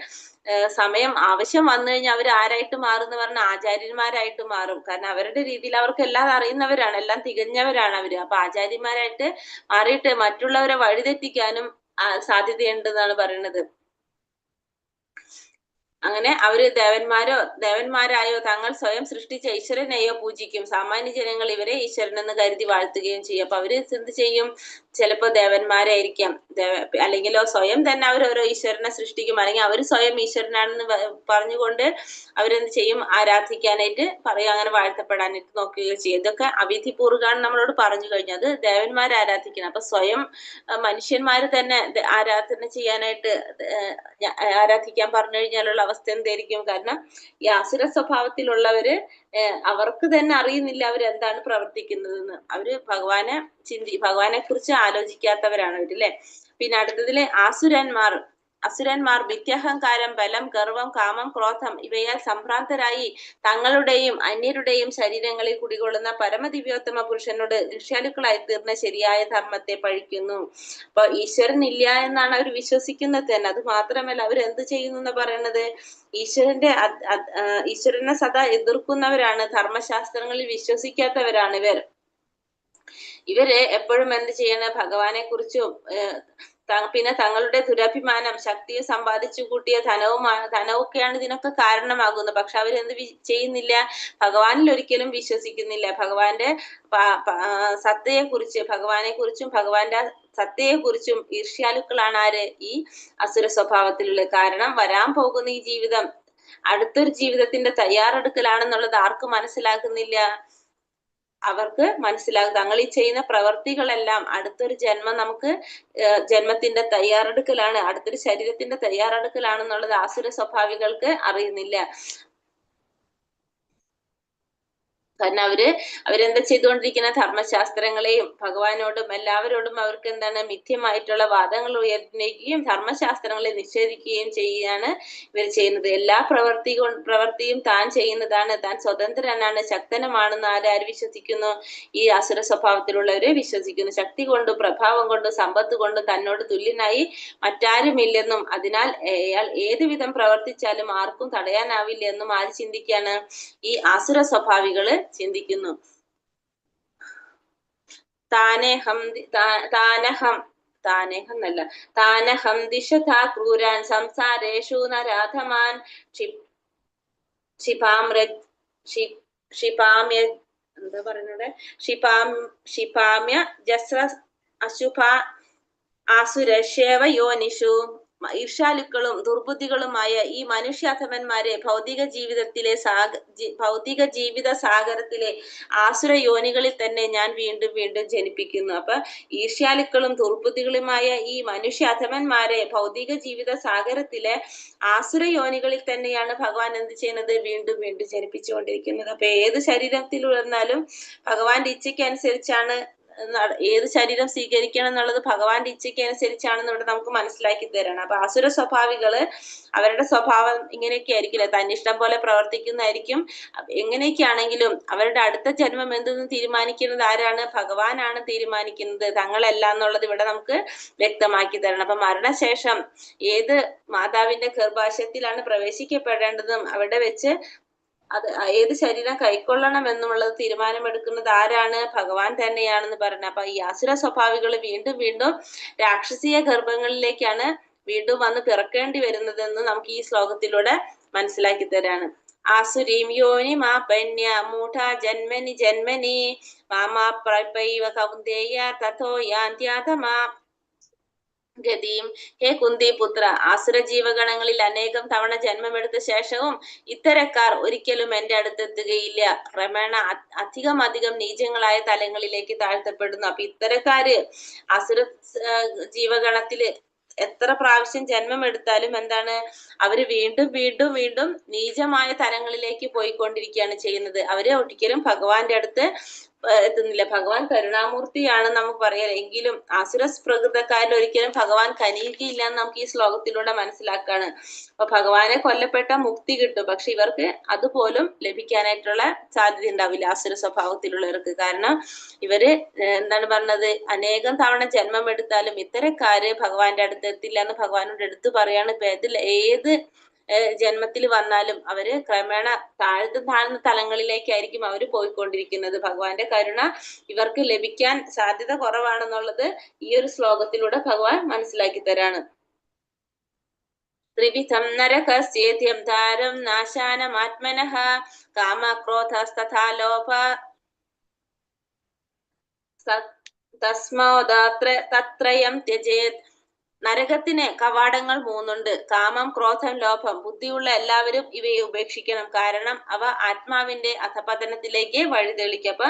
സമയം ആവശ്യം വന്നു കഴിഞ്ഞാൽ അവർ ആരായിട്ട് മാറും എന്ന് പറഞ്ഞാൽ ആചാര്യന്മാരായിട്ട് മാറും. കാരണം അവരുടെ രീതിയിൽ അവർക്ക് എല്ലാം അറിയുന്നവരാണ്, എല്ലാം തികഞ്ഞവരാണ് അവര്. അപ്പൊ ആചാര്യന്മാരായിട്ട് മാറിയിട്ട് മറ്റുള്ളവരെ വഴിതെറ്റിക്കാനും സാധ്യതയുണ്ടെന്നാണ് പറയുന്നത്. അങ്ങനെ അവര് ദേവന്മാരായോ തങ്ങൾ സ്വയം സൃഷ്ടിച്ച ഈശ്വരനെയോ പൂജിക്കും. സാമാന്യ ജനങ്ങൾ ഇവരെ ഈശ്വരനെന്ന് കരുതി വാഴ്ത്തുകയും ചെയ്യും. അപ്പൊ അവര് എന്ത് ചെയ്യും, ചിലപ്പോ ദേവന്മാരായിരിക്കാം, അല്ലെങ്കിലോ സ്വയം തന്നെ അവർ ഓരോ ഈശ്വരനെ സൃഷ്ടിക്കും, അല്ലെങ്കിൽ അവർ സ്വയം ഈശ്വരനാണെന്ന് പറഞ്ഞുകൊണ്ട് അവരെന്ത് ചെയ്യും, ആരാധിക്കാനായിട്ട് പറയും, അങ്ങനെ വാഴ്ത്തപ്പെടാനായിട്ട് നോക്കുകയോ ചെയ്യും. ഇതൊക്കെ അവിധിപൂർവ്വമാണ് നമ്മളോട് പറഞ്ഞു കഴിഞ്ഞു. അത് ദേവന്മാരെ ആരാധിക്കണം. അപ്പൊ സ്വയം മനുഷ്യന്മാര് തന്നെ ആരാധന ചെയ്യാനായിട്ട് ആരാധിക്കാൻ പറഞ്ഞു കഴിഞ്ഞാലുള്ള അവസ്ഥ എന്തായിരിക്കും? കാരണം ഈ അസുര സ്വഭാവത്തിലുള്ളവര് അവർക്ക് തന്നെ അറിയുന്നില്ല അവരെന്താണ് പ്രവർത്തിക്കുന്നതെന്ന്. അവര് ഭഗവാനെ കുറിച്ച് ആലോചിക്കാത്തവരാണ് അവര്, അല്ലെ. പിന്നെ അടുത്തതില് അസുരന്മാർ മിഥ്യാഹങ്കാരം, ബലം, ഗർവം, കാമം, ക്രോധം ഇവയാൽ സംഭ്രാന്തരായി തങ്ങളുടെയും അന്യരുടെയും ശരീരങ്ങളിൽ കുടികൊള്ളുന്ന പരമദിവ്യോത്തമ പുരുഷനോട് ഈർഷ്യാലുക്കളായി തീർന്ന ശരിയായ ധർമ്മത്തെ പഴിക്കുന്നു. അപ്പൊ ഈശ്വരൻ ഇല്ല എന്നാണ് അവർ വിശ്വസിക്കുന്നത് തന്നെ. അത് മാത്രമല്ല അവരെന്ത് ചെയ്യുന്നു എന്ന് പറയുന്നത്, ഈശ്വരനെ സദാ എതിർക്കുന്നവരാണ്, ധർമ്മശാസ്ത്രങ്ങളിൽ വിശ്വസിക്കാത്തവരാണ് ഇവര് എപ്പോഴും എന്ത് ചെയ്യണ, ഭഗവാനെ കുറിച്ചും പിന്നെ തങ്ങളുടെ ദുരഭിമാനം, ശക്തിയും സമ്പാദിച്ചു കൂട്ടിയ ധനവുമൊക്കെയാണ് ഇതിനൊക്കെ കാരണമാകുന്നത്. പക്ഷെ അവരെന്ത് ചെയ്യുന്നില്ല, ഭഗവാനിൽ ഒരിക്കലും വിശ്വസിക്കുന്നില്ല. ഭഗവാന്റെ ഭഗവാനെ കുറിച്ചും ഭഗവാന്റെ സത്തയെ കുറിച്ചും ഈർഷ്യാലുക്കളാണ് ആര്, ഈ അസുര സ്വഭാവത്തിലുള്ളത്. കാരണം വരാൻ പോകുന്ന ഈ ജീവിതം അടുത്തൊരു ജീവിതത്തിന്റെ തയ്യാറെടുക്കലാണെന്നുള്ളത് ആർക്കും മനസ്സിലാക്കുന്നില്ല. അവർക്ക് മനസ്സിലാകും തങ്ങൾ ഈ ചെയ്യുന്ന പ്രവർത്തികളെല്ലാം അടുത്തൊരു ജന്മത്തിന്റെ തയ്യാറെടുക്കലാണ്, അടുത്തൊരു ശരീരത്തിന്റെ തയ്യാറെടുക്കലാണെന്നുള്ളത് ആസുര സ്വഭാവികൾക്ക് അറിയുന്നില്ല. കാരണം അവരെന്താ ചെയ്തുകൊണ്ടിരിക്കുന്ന, ധർമ്മശാസ്ത്രങ്ങളെയും ഭഗവാനോടും എല്ലാവരോടും അവർക്ക് എന്താണ്, മിഥ്യമായിട്ടുള്ള വാദങ്ങൾ ഉയർത്തുകയും ധർമ്മശാസ്ത്രങ്ങളെ നിഷേധിക്കുകയും ചെയ്യാണ് ഇവർ ചെയ്യുന്നത്. എല്ലാ പ്രവൃത്തിയും താൻ ചെയ്യുന്നതാണ്, താൻ സ്വതന്ത്രനാണ്, ശക്തനുമാണെന്ന് ആര് വിശ്വസിക്കുന്നു, ഈ അസുര സ്വഭാവത്തിലുള്ളവര് വിശ്വസിക്കുന്നു. ശക്തി കൊണ്ടും പ്രഭാവം കൊണ്ടും സമ്പത്ത് കൊണ്ടും തന്നോട് തുല്യനായി മറ്റാരുമില്ലെന്നും അതിനാൽ അയാൾ ഏതുവിധം പ്രവർത്തിച്ചാലും ആർക്കും തടയാനാവില്ല എന്നും ആര് ചിന്തിക്കാണ്, ഈ ആസുര സ്വഭാവികള് ചിന്തിക്കുന്നു. താനഹം ദിശതാ ക്രൂരാൻ സംസാരേഷു നരാധമാൻ ക്ഷിപാമ്യ ജസ്ര അശുഭ ആസുരശേവ യോനിഷു. ഈർഷ്യാലുക്കളും ദുർബുദ്ധികളുമായ ഈ മനുഷ്യാധമന്മാരെ ഭൗതിക ജീവിത സാഗരത്തിലെ ആസുര യോനികളിൽ തന്നെ ഞാൻ വീണ്ടും വീണ്ടും ജനിപ്പിക്കുന്നു. അപ്പൊ ഈർഷ്യാലുക്കളും ദുർബുദ്ധികളുമായ ഈ മനുഷ്യാധമന്മാരെ ഭൗതിക ജീവിത സാഗരത്തിലെ ആസുര യോനികളിൽ തന്നെയാണ് ഭഗവാൻ എന്ത് ചെയ്യുന്നത്, വീണ്ടും വീണ്ടും ജനിപ്പിച്ചുകൊണ്ടിരിക്കുന്നത്. അപ്പൊ ഏത് ശരീരത്തിൽ വന്നാലും ഭഗവാന്റെ ഇച്ഛയ്ക്ക് അനുസരിച്ചാണ് ഏത് ശരീരം സ്വീകരിക്കണം എന്നുള്ളത് ഭഗവാന്റെ ഇച്ഛയ്ക്ക് അനുസരിച്ചാണെന്ന് ഇവിടെ നമുക്ക് മനസ്സിലാക്കി തരണം. അപ്പൊ അസുര സ്വഭാവികള് അവരുടെ സ്വഭാവം ഇങ്ങനെയൊക്കെ ആയിരിക്കില്ല, തന്നിഷ്ടം പോലെ പ്രവർത്തിക്കുന്നതായിരിക്കും. എങ്ങനെയൊക്കെയാണെങ്കിലും അവരുടെ അടുത്ത ജന്മം എന്തെന്ന് തീരുമാനിക്കുന്നത് ആരാണ്? ഭഗവാനാണ് തീരുമാനിക്കുന്നത്, തങ്ങളല്ല എന്നുള്ളത് ഇവിടെ നമുക്ക് വ്യക്തമാക്കി തരണം. അപ്പൊ മരണശേഷം ഏത് മാതാവിന്റെ ഗർഭാശയത്തിലാണ് പ്രവേശിക്കപ്പെടേണ്ടതും അവിടെ വെച്ച് അത് ഏത് ശരീരം കൈക്കൊള്ളണം എന്നുള്ളത് തീരുമാനമെടുക്കുന്നത് ആരാണ്? ഭഗവാൻ തന്നെയാണെന്ന് പറഞ്ഞു. അപ്പൊ ഈ അസുര സ്വഭാവികൾ വീണ്ടും വീണ്ടും രാക്ഷസീയ ഗർഭങ്ങളിലേക്കാണ് വീണ്ടും വന്ന് പിറക്കേണ്ടി വരുന്നതെന്ന് നമുക്ക് ഈ ശ്ലോകത്തിലൂടെ മനസ്സിലാക്കി തരാണ്. ആസുരീം യോനി മാപന്യ മൂഢ ജന്മനി ജന്മനി മാമാ പ്രൈവ കൗന്ദേയ തഥോ യാന്ത്യാതമാ ഗതിയും. ഹേ കുന്തി പുത്ര, ആസുര ജീവഗണങ്ങളിൽ അനേകം തവണ ജന്മമെടുത്ത ശേഷവും ഇത്തരക്കാർ ഒരിക്കലും എന്റെ അടുത്തെത്തുകയില്ല. ക്രമേണ അധികം നീചങ്ങളായ തലങ്ങളിലേക്ക് താഴ്ത്തപ്പെടുന്നു. അപ്പൊ ഇത്തരക്കാര് അസുര ജീവഗണത്തില് എത്ര പ്രാവശ്യം ജന്മം എടുത്താലും എന്താണ്, അവര് വീണ്ടും വീണ്ടും വീണ്ടും നീചമായ തലങ്ങളിലേക്ക് പോയിക്കൊണ്ടിരിക്കുകയാണ് ചെയ്യുന്നത്. അവര് ഒരിക്കലും ഭഗവാന്റെ അടുത്ത് എത്തുന്നില്ല. ഭഗവാൻ കരുണാമൂർത്തിയാണ് നമുക്ക് പറയാം, എങ്കിലും അസുര പ്രകൃതക്കാരിൽ ഒരിക്കലും ഭഗവാൻ കനിയുകയില്ല എന്ന് നമുക്ക് ഈ ശ്ലോകത്തിലൂടെ മനസ്സിലാക്കാണ്. അപ്പൊ ഭഗവാനെ കൊല്ലപ്പെട്ട മുക്തി കിട്ടും, പക്ഷെ ഇവർക്ക് അതുപോലും ലഭിക്കാനായിട്ടുള്ള സാധ്യത ഉണ്ടാവില്ല അസുര സ്വഭാവത്തിലുള്ളവർക്ക്. കാരണം ഇവര് എന്താണ് പറഞ്ഞത്, അനേകം തവണ ജന്മം എടുത്താലും ഇത്തരക്കാര് ഭഗവാന്റെ അടുത്ത് എത്തില്ല എന്ന് ഭഗവാനോട് എടുത്തു പറയാണ്. ഇപ്പൊ ഏത് ജന്മത്തിൽ വന്നാലും അവര് ക്രമേണ താഴ്ന്ന തലങ്ങളിലേക്കായിരിക്കും അവര് പോയിക്കൊണ്ടിരിക്കുന്നത്. ഭഗവാന്റെ കരുണ ഇവർക്ക് ലഭിക്കാൻ സാധ്യത കുറവാണെന്നുള്ളത് ഈ ഒരു ശ്ലോകത്തിലൂടെ ഭഗവാൻ മനസ്സിലാക്കി തരാണ്. ത്രിവിധം നരകസ്യേദ്യം ധാരം നാശാനമാത്മനഃ കാമക്രോധസ്തഥാ ലോഭ തത്രയം ത്യജേത്. നരകത്തിന് കവാടങ്ങൾ 3 ഉണ്ട്. കാമം, ക്രോധം, ലോഭം. ബുദ്ധിയുള്ള എല്ലാവരും ഇവയെ ഉപേക്ഷിക്കണം, കാരണം അവ ആത്മാവിന്റെ അധപതനത്തിലേക്ക് വഴിതെളിക്കും. അപ്പൊ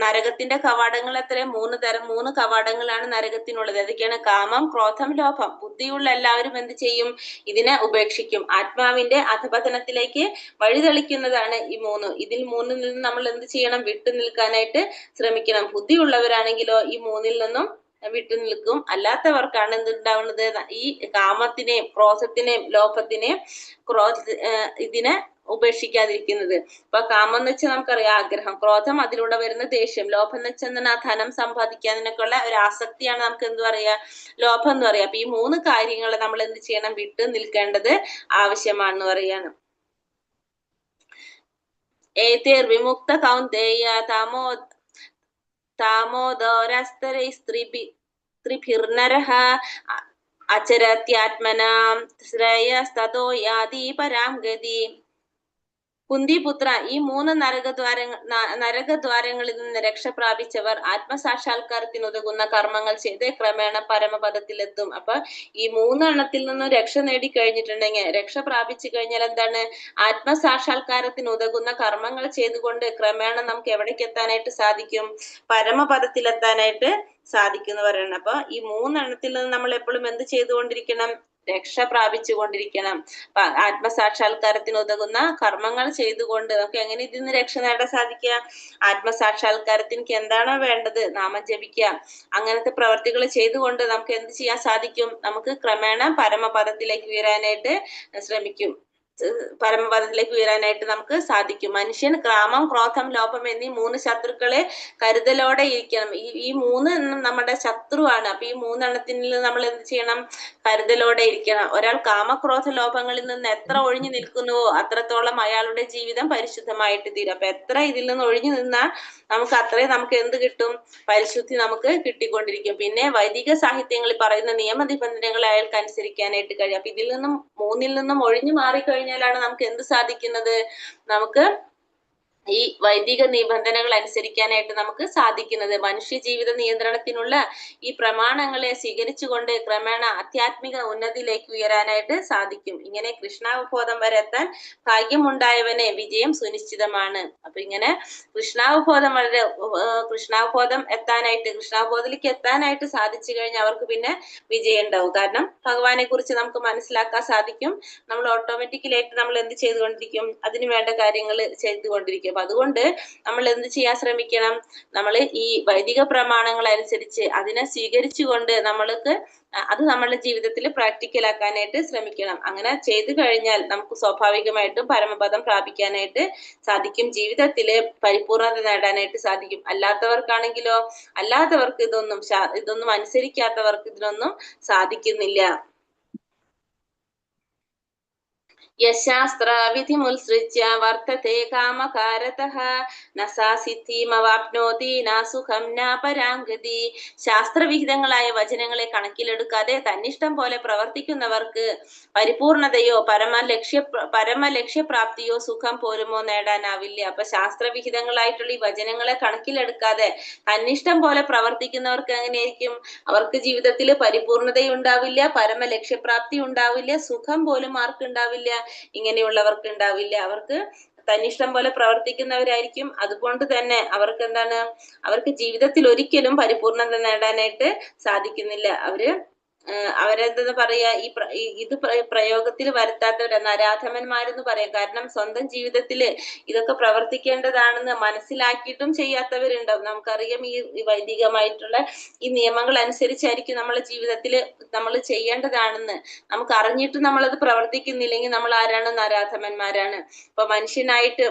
നരകത്തിന്റെ കവാടങ്ങൾ എത്ര? 3 തരം, 3 കവാടങ്ങളാണ് നരകത്തിനുള്ളത്. അതൊക്കെയാണ് കാമം, ക്രോധം, ലോഭം. ബുദ്ധിയുള്ള എല്ലാവരും എന്ത് ചെയ്യും? ഇതിനെ ഉപേക്ഷിക്കും. ആത്മാവിന്റെ അധപതനത്തിലേക്ക് വഴിതെളിക്കുന്നതാണ് ഈ 3. ഇതിൽ 3ൽ നിന്ന് നമ്മൾ എന്ത് ചെയ്യണം? വിട്ടു നിൽക്കാനായിട്ട് ശ്രമിക്കണം. ബുദ്ധിയുള്ളവരാണെങ്കിലോ ഈ 3ൽ നിന്നും വിട്ടു നിൽക്കും. അല്ലാത്തവർക്കാണ് എന്തുണ്ടാവുന്നത്? ഈ കാമത്തിനെയും ക്രോധത്തിനെയും ലോഭത്തിനെയും ഇതിനെ ഉപേക്ഷിക്കാതിരിക്കുന്നത്. ഇപ്പൊ കാമം എന്ന് വെച്ചാൽ നമുക്കറിയാം ആഗ്രഹം, ക്രോധം അതിലൂടെ വരുന്ന ദേഷ്യം, ലോഭം എന്ന് വെച്ചാൽ ധനം സമ്പാദിക്കാനൊക്കെ ഉള്ള ഒരു ആസക്തിയാണ് നമുക്ക് എന്ത് പറയാ? ലോഭം എന്ന് പറയാം. അപ്പൊ ഈ 3 കാര്യങ്ങൾ നമ്മൾ എന്ത് ചെയ്യണം? വിട്ടു നിൽക്കേണ്ടത് ആവശ്യമാണെന്ന് പറയാണ്. ഏതേർ വിമുക്ത കൗന്ദേയ താമോദരസ്ത്രീഭിർനരഃ അചരത്യാത്മനാം ശ്രേയസ്തതോ യാതി പരാം ഗതി. കുന്തിപുത്ര, ഈ 3 നരകദ്വാരങ്ങളിൽ നിന്ന് രക്ഷ പ്രാപിച്ചവർ ആത്മസാക്ഷാത്കാരത്തിനുതകുന്ന കർമ്മങ്ങൾ ചെയ്ത് ക്രമേണ പരമപദത്തിലെത്തും. അപ്പൊ ഈ 3 എണ്ണത്തിൽ നിന്നും രക്ഷ നേടിക്കഴിഞ്ഞിട്ടുണ്ടെങ്കിൽ, രക്ഷ പ്രാപിച്ചു കഴിഞ്ഞാൽ എന്താണ്? ആത്മസാക്ഷാത്കാരത്തിന് ഉതകുന്ന കർമ്മങ്ങൾ ചെയ്തുകൊണ്ട് ക്രമേണ നമുക്ക് എവിടേക്ക് എത്താനായിട്ട് സാധിക്കും? പരമപദത്തിലെത്താനായിട്ട് സാധിക്കും എന്ന് പറയുന്നത്. അപ്പൊ ഈ 3 എണ്ണത്തിൽ നിന്ന് നമ്മൾ എപ്പോഴും എന്ത് ചെയ്തുകൊണ്ടിരിക്കണം? രക്ഷ പ്രാപിച്ചു കൊണ്ടിരിക്കണം. ആത്മസാക്ഷാത്കാരത്തിന് ഉതകുന്ന കർമ്മങ്ങൾ ചെയ്തുകൊണ്ട് നമുക്ക് എങ്ങനെ ഇതിൽ നിന്ന് രക്ഷ നേടാൻ സാധിക്കുക? ആത്മസാക്ഷാത്കാരത്തിന് എന്താണോ വേണ്ടത്? നാമം ജപിക്കുക, അങ്ങനത്തെ പ്രവർത്തികൾ ചെയ്തുകൊണ്ട് നമുക്ക് എന്ത് ചെയ്യാൻ സാധിക്കും? നമുക്ക് ക്രമേണ പരമപദത്തിലേക്ക് ഉയരാനായിട്ട് നമുക്ക് സാധിക്കും. മനുഷ്യൻ കാമം, ക്രോധം, ലോഭം എന്നീ 3 ശത്രുക്കളെ കരുതലോടെ ഇരിക്കണം. ഈ 3 എണ്ണം നമ്മുടെ ശത്രുവാണ്. അപ്പൊ ഈ 3 എണ്ണത്തിൽ നമ്മൾ എന്ത് ചെയ്യണം? കരുതലോടെ ഇരിക്കണം. ഒരാൾ കാമക്രോധ ലോഭങ്ങളിൽ നിന്ന് എത്ര ഒഴിഞ്ഞു നിൽക്കുന്നുവോ അത്രത്തോളം അയാളുടെ ജീവിതം പരിശുദ്ധമായിട്ട് തീരും. അപ്പൊ എത്ര ഇതിൽ നിന്ന് ഒഴിഞ്ഞു നിന്നാൽ അത്രയും നമുക്ക് എന്ത് കിട്ടും? പരിശുദ്ധി നമുക്ക് കിട്ടിക്കൊണ്ടിരിക്കും. പിന്നെ വൈദിക സാഹിത്യങ്ങളിൽ പറയുന്ന നിയമനിബന്ധനകൾ അയാൾക്ക് അനുസരിക്കാനായിട്ട് കഴിയും. അപ്പൊ ഇതിൽ നിന്നും 3ൽ നിന്നും ഒഴിഞ്ഞു മാറിക്കഴിഞ്ഞാലാണ് നമുക്ക് എന്ത് സാധിക്കുന്നത്? നമുക്ക് ഈ വൈദിക നിബന്ധനകൾ അനുസരിക്കാനായിട്ട് നമുക്ക് സാധിക്കുന്നത്. മനുഷ്യ ജീവിത നിയന്ത്രണത്തിനുള്ള ഈ പ്രമാണങ്ങളെ സ്വീകരിച്ചുകൊണ്ട് ക്രമേണ ആധ്യാത്മിക ഉന്നതിയിലേക്ക് ഉയരാനായിട്ട് സാധിക്കും. ഇങ്ങനെ കൃഷ്ണാവബോധം വരെ എത്താൻ ഭാഗ്യമുണ്ടായവന് വിജയം സുനിശ്ചിതമാണ്. അപ്പൊ ഇങ്ങനെ കൃഷ്ണാവബോധത്തിലേക്ക് എത്താനായിട്ട് സാധിച്ചു കഴിഞ്ഞാൽ അവർക്ക് പിന്നെ വിജയം ഉണ്ടാവും. കാരണം ഭഗവാനെ കുറിച്ച് നമുക്ക് മനസ്സിലാക്കാൻ സാധിക്കും. നമ്മൾ ഓട്ടോമാറ്റിക്കലായിട്ട് നമ്മൾ എന്ത് ചെയ്തുകൊണ്ടിരിക്കും? അതിന് വേണ്ട കാര്യങ്ങൾ ചെയ്തുകൊണ്ടിരിക്കും. അപ്പൊ അതുകൊണ്ട് നമ്മൾ എന്ത് ചെയ്യാൻ ശ്രമിക്കണം? നമ്മൾ ഈ വൈദിക പ്രമാണങ്ങൾ അനുസരിച്ച് അതിനെ സ്വീകരിച്ചുകൊണ്ട് നമ്മൾക്ക് അത് നമ്മളുടെ ജീവിതത്തിൽ പ്രാക്ടിക്കൽ ആക്കാനായിട്ട് ശ്രമിക്കണം. അങ്ങനെ ചെയ്തു കഴിഞ്ഞാൽ നമുക്ക് സ്വാഭാവികമായിട്ടും പരമപദം പ്രാപിക്കാനായിട്ട് സാധിക്കും, ജീവിതത്തില് പരിപൂർണത നേടാനായിട്ട് സാധിക്കും. അല്ലാത്തവർക്ക് ഇതൊന്നും അനുസരിക്കാത്തവർക്ക് ഇതിനൊന്നും സാധിക്കുന്നില്ല. യശാസ്ത്രവിധിമുത്സൃജ്യ വർത്തത്തെ കാമകാരതഃ ന സാ സിദ്ധിമവാപ്നോതി ന സുഖം ന പരാംഗതി. ശാസ്ത്രവിഹിതങ്ങളായ വചനങ്ങളെ കണക്കിലെടുക്കാതെ തന്നിഷ്ടം പോലെ പ്രവർത്തിക്കുന്നവർക്ക് പരിപൂർണതയോ പരമലക്ഷ്യപ്രാപ്തിയോ സുഖം പോലുമോ നേടാനാവില്ല. അപ്പൊ ശാസ്ത്രവിഹിതങ്ങളായിട്ടുള്ള ഈ വചനങ്ങളെ കണക്കിലെടുക്കാതെ തന്നിഷ്ടം പോലെ പ്രവർത്തിക്കുന്നവർക്ക് എങ്ങനെയായിരിക്കും? അവർക്ക് ജീവിതത്തിൽ പരിപൂർണതയും ഉണ്ടാവില്ല, പരമലക്ഷ്യപ്രാപ്തി ഉണ്ടാവില്ല, സുഖം പോലും ആർക്കുണ്ടാവില്ല? ഇങ്ങനെയുള്ളവർക്ക് ഉണ്ടാവില്ല. അവർക്ക് തന്നിഷ്ടം പോലെ പ്രവർത്തിക്കുന്നവരായിരിക്കും. അതുകൊണ്ട് തന്നെ അവർക്ക് ജീവിതത്തിൽ ഒരിക്കലും പരിപൂർണത നേടാനായിട്ട് സാധിക്കുന്നില്ല. അവരെന്തെന്ന് പറയാ, ഇത് പ്രയോഗത്തിൽ വരുത്താത്തവര് നരാധമന്മാരെന്ന് പറയാം. കാരണം സ്വന്തം ജീവിതത്തില് ഇതൊക്കെ പ്രവർത്തിക്കേണ്ടതാണെന്ന് മനസ്സിലാക്കിയിട്ടും ചെയ്യാത്തവരുണ്ടാവും. നമുക്കറിയാം, ഈ വൈദികമായിട്ടുള്ള ഈ നിയമങ്ങൾ അനുസരിച്ചായിരിക്കും നമ്മളെ ജീവിതത്തിൽ നമ്മൾ ചെയ്യേണ്ടതാണെന്ന്. നമുക്ക് അറിഞ്ഞിട്ട് നമ്മളത് പ്രവർത്തിക്കുന്നില്ലെങ്കിൽ നമ്മൾ ആരാണ്? നരാധമന്മാരാണ്. ഇപ്പൊ മനുഷ്യനായിട്ട്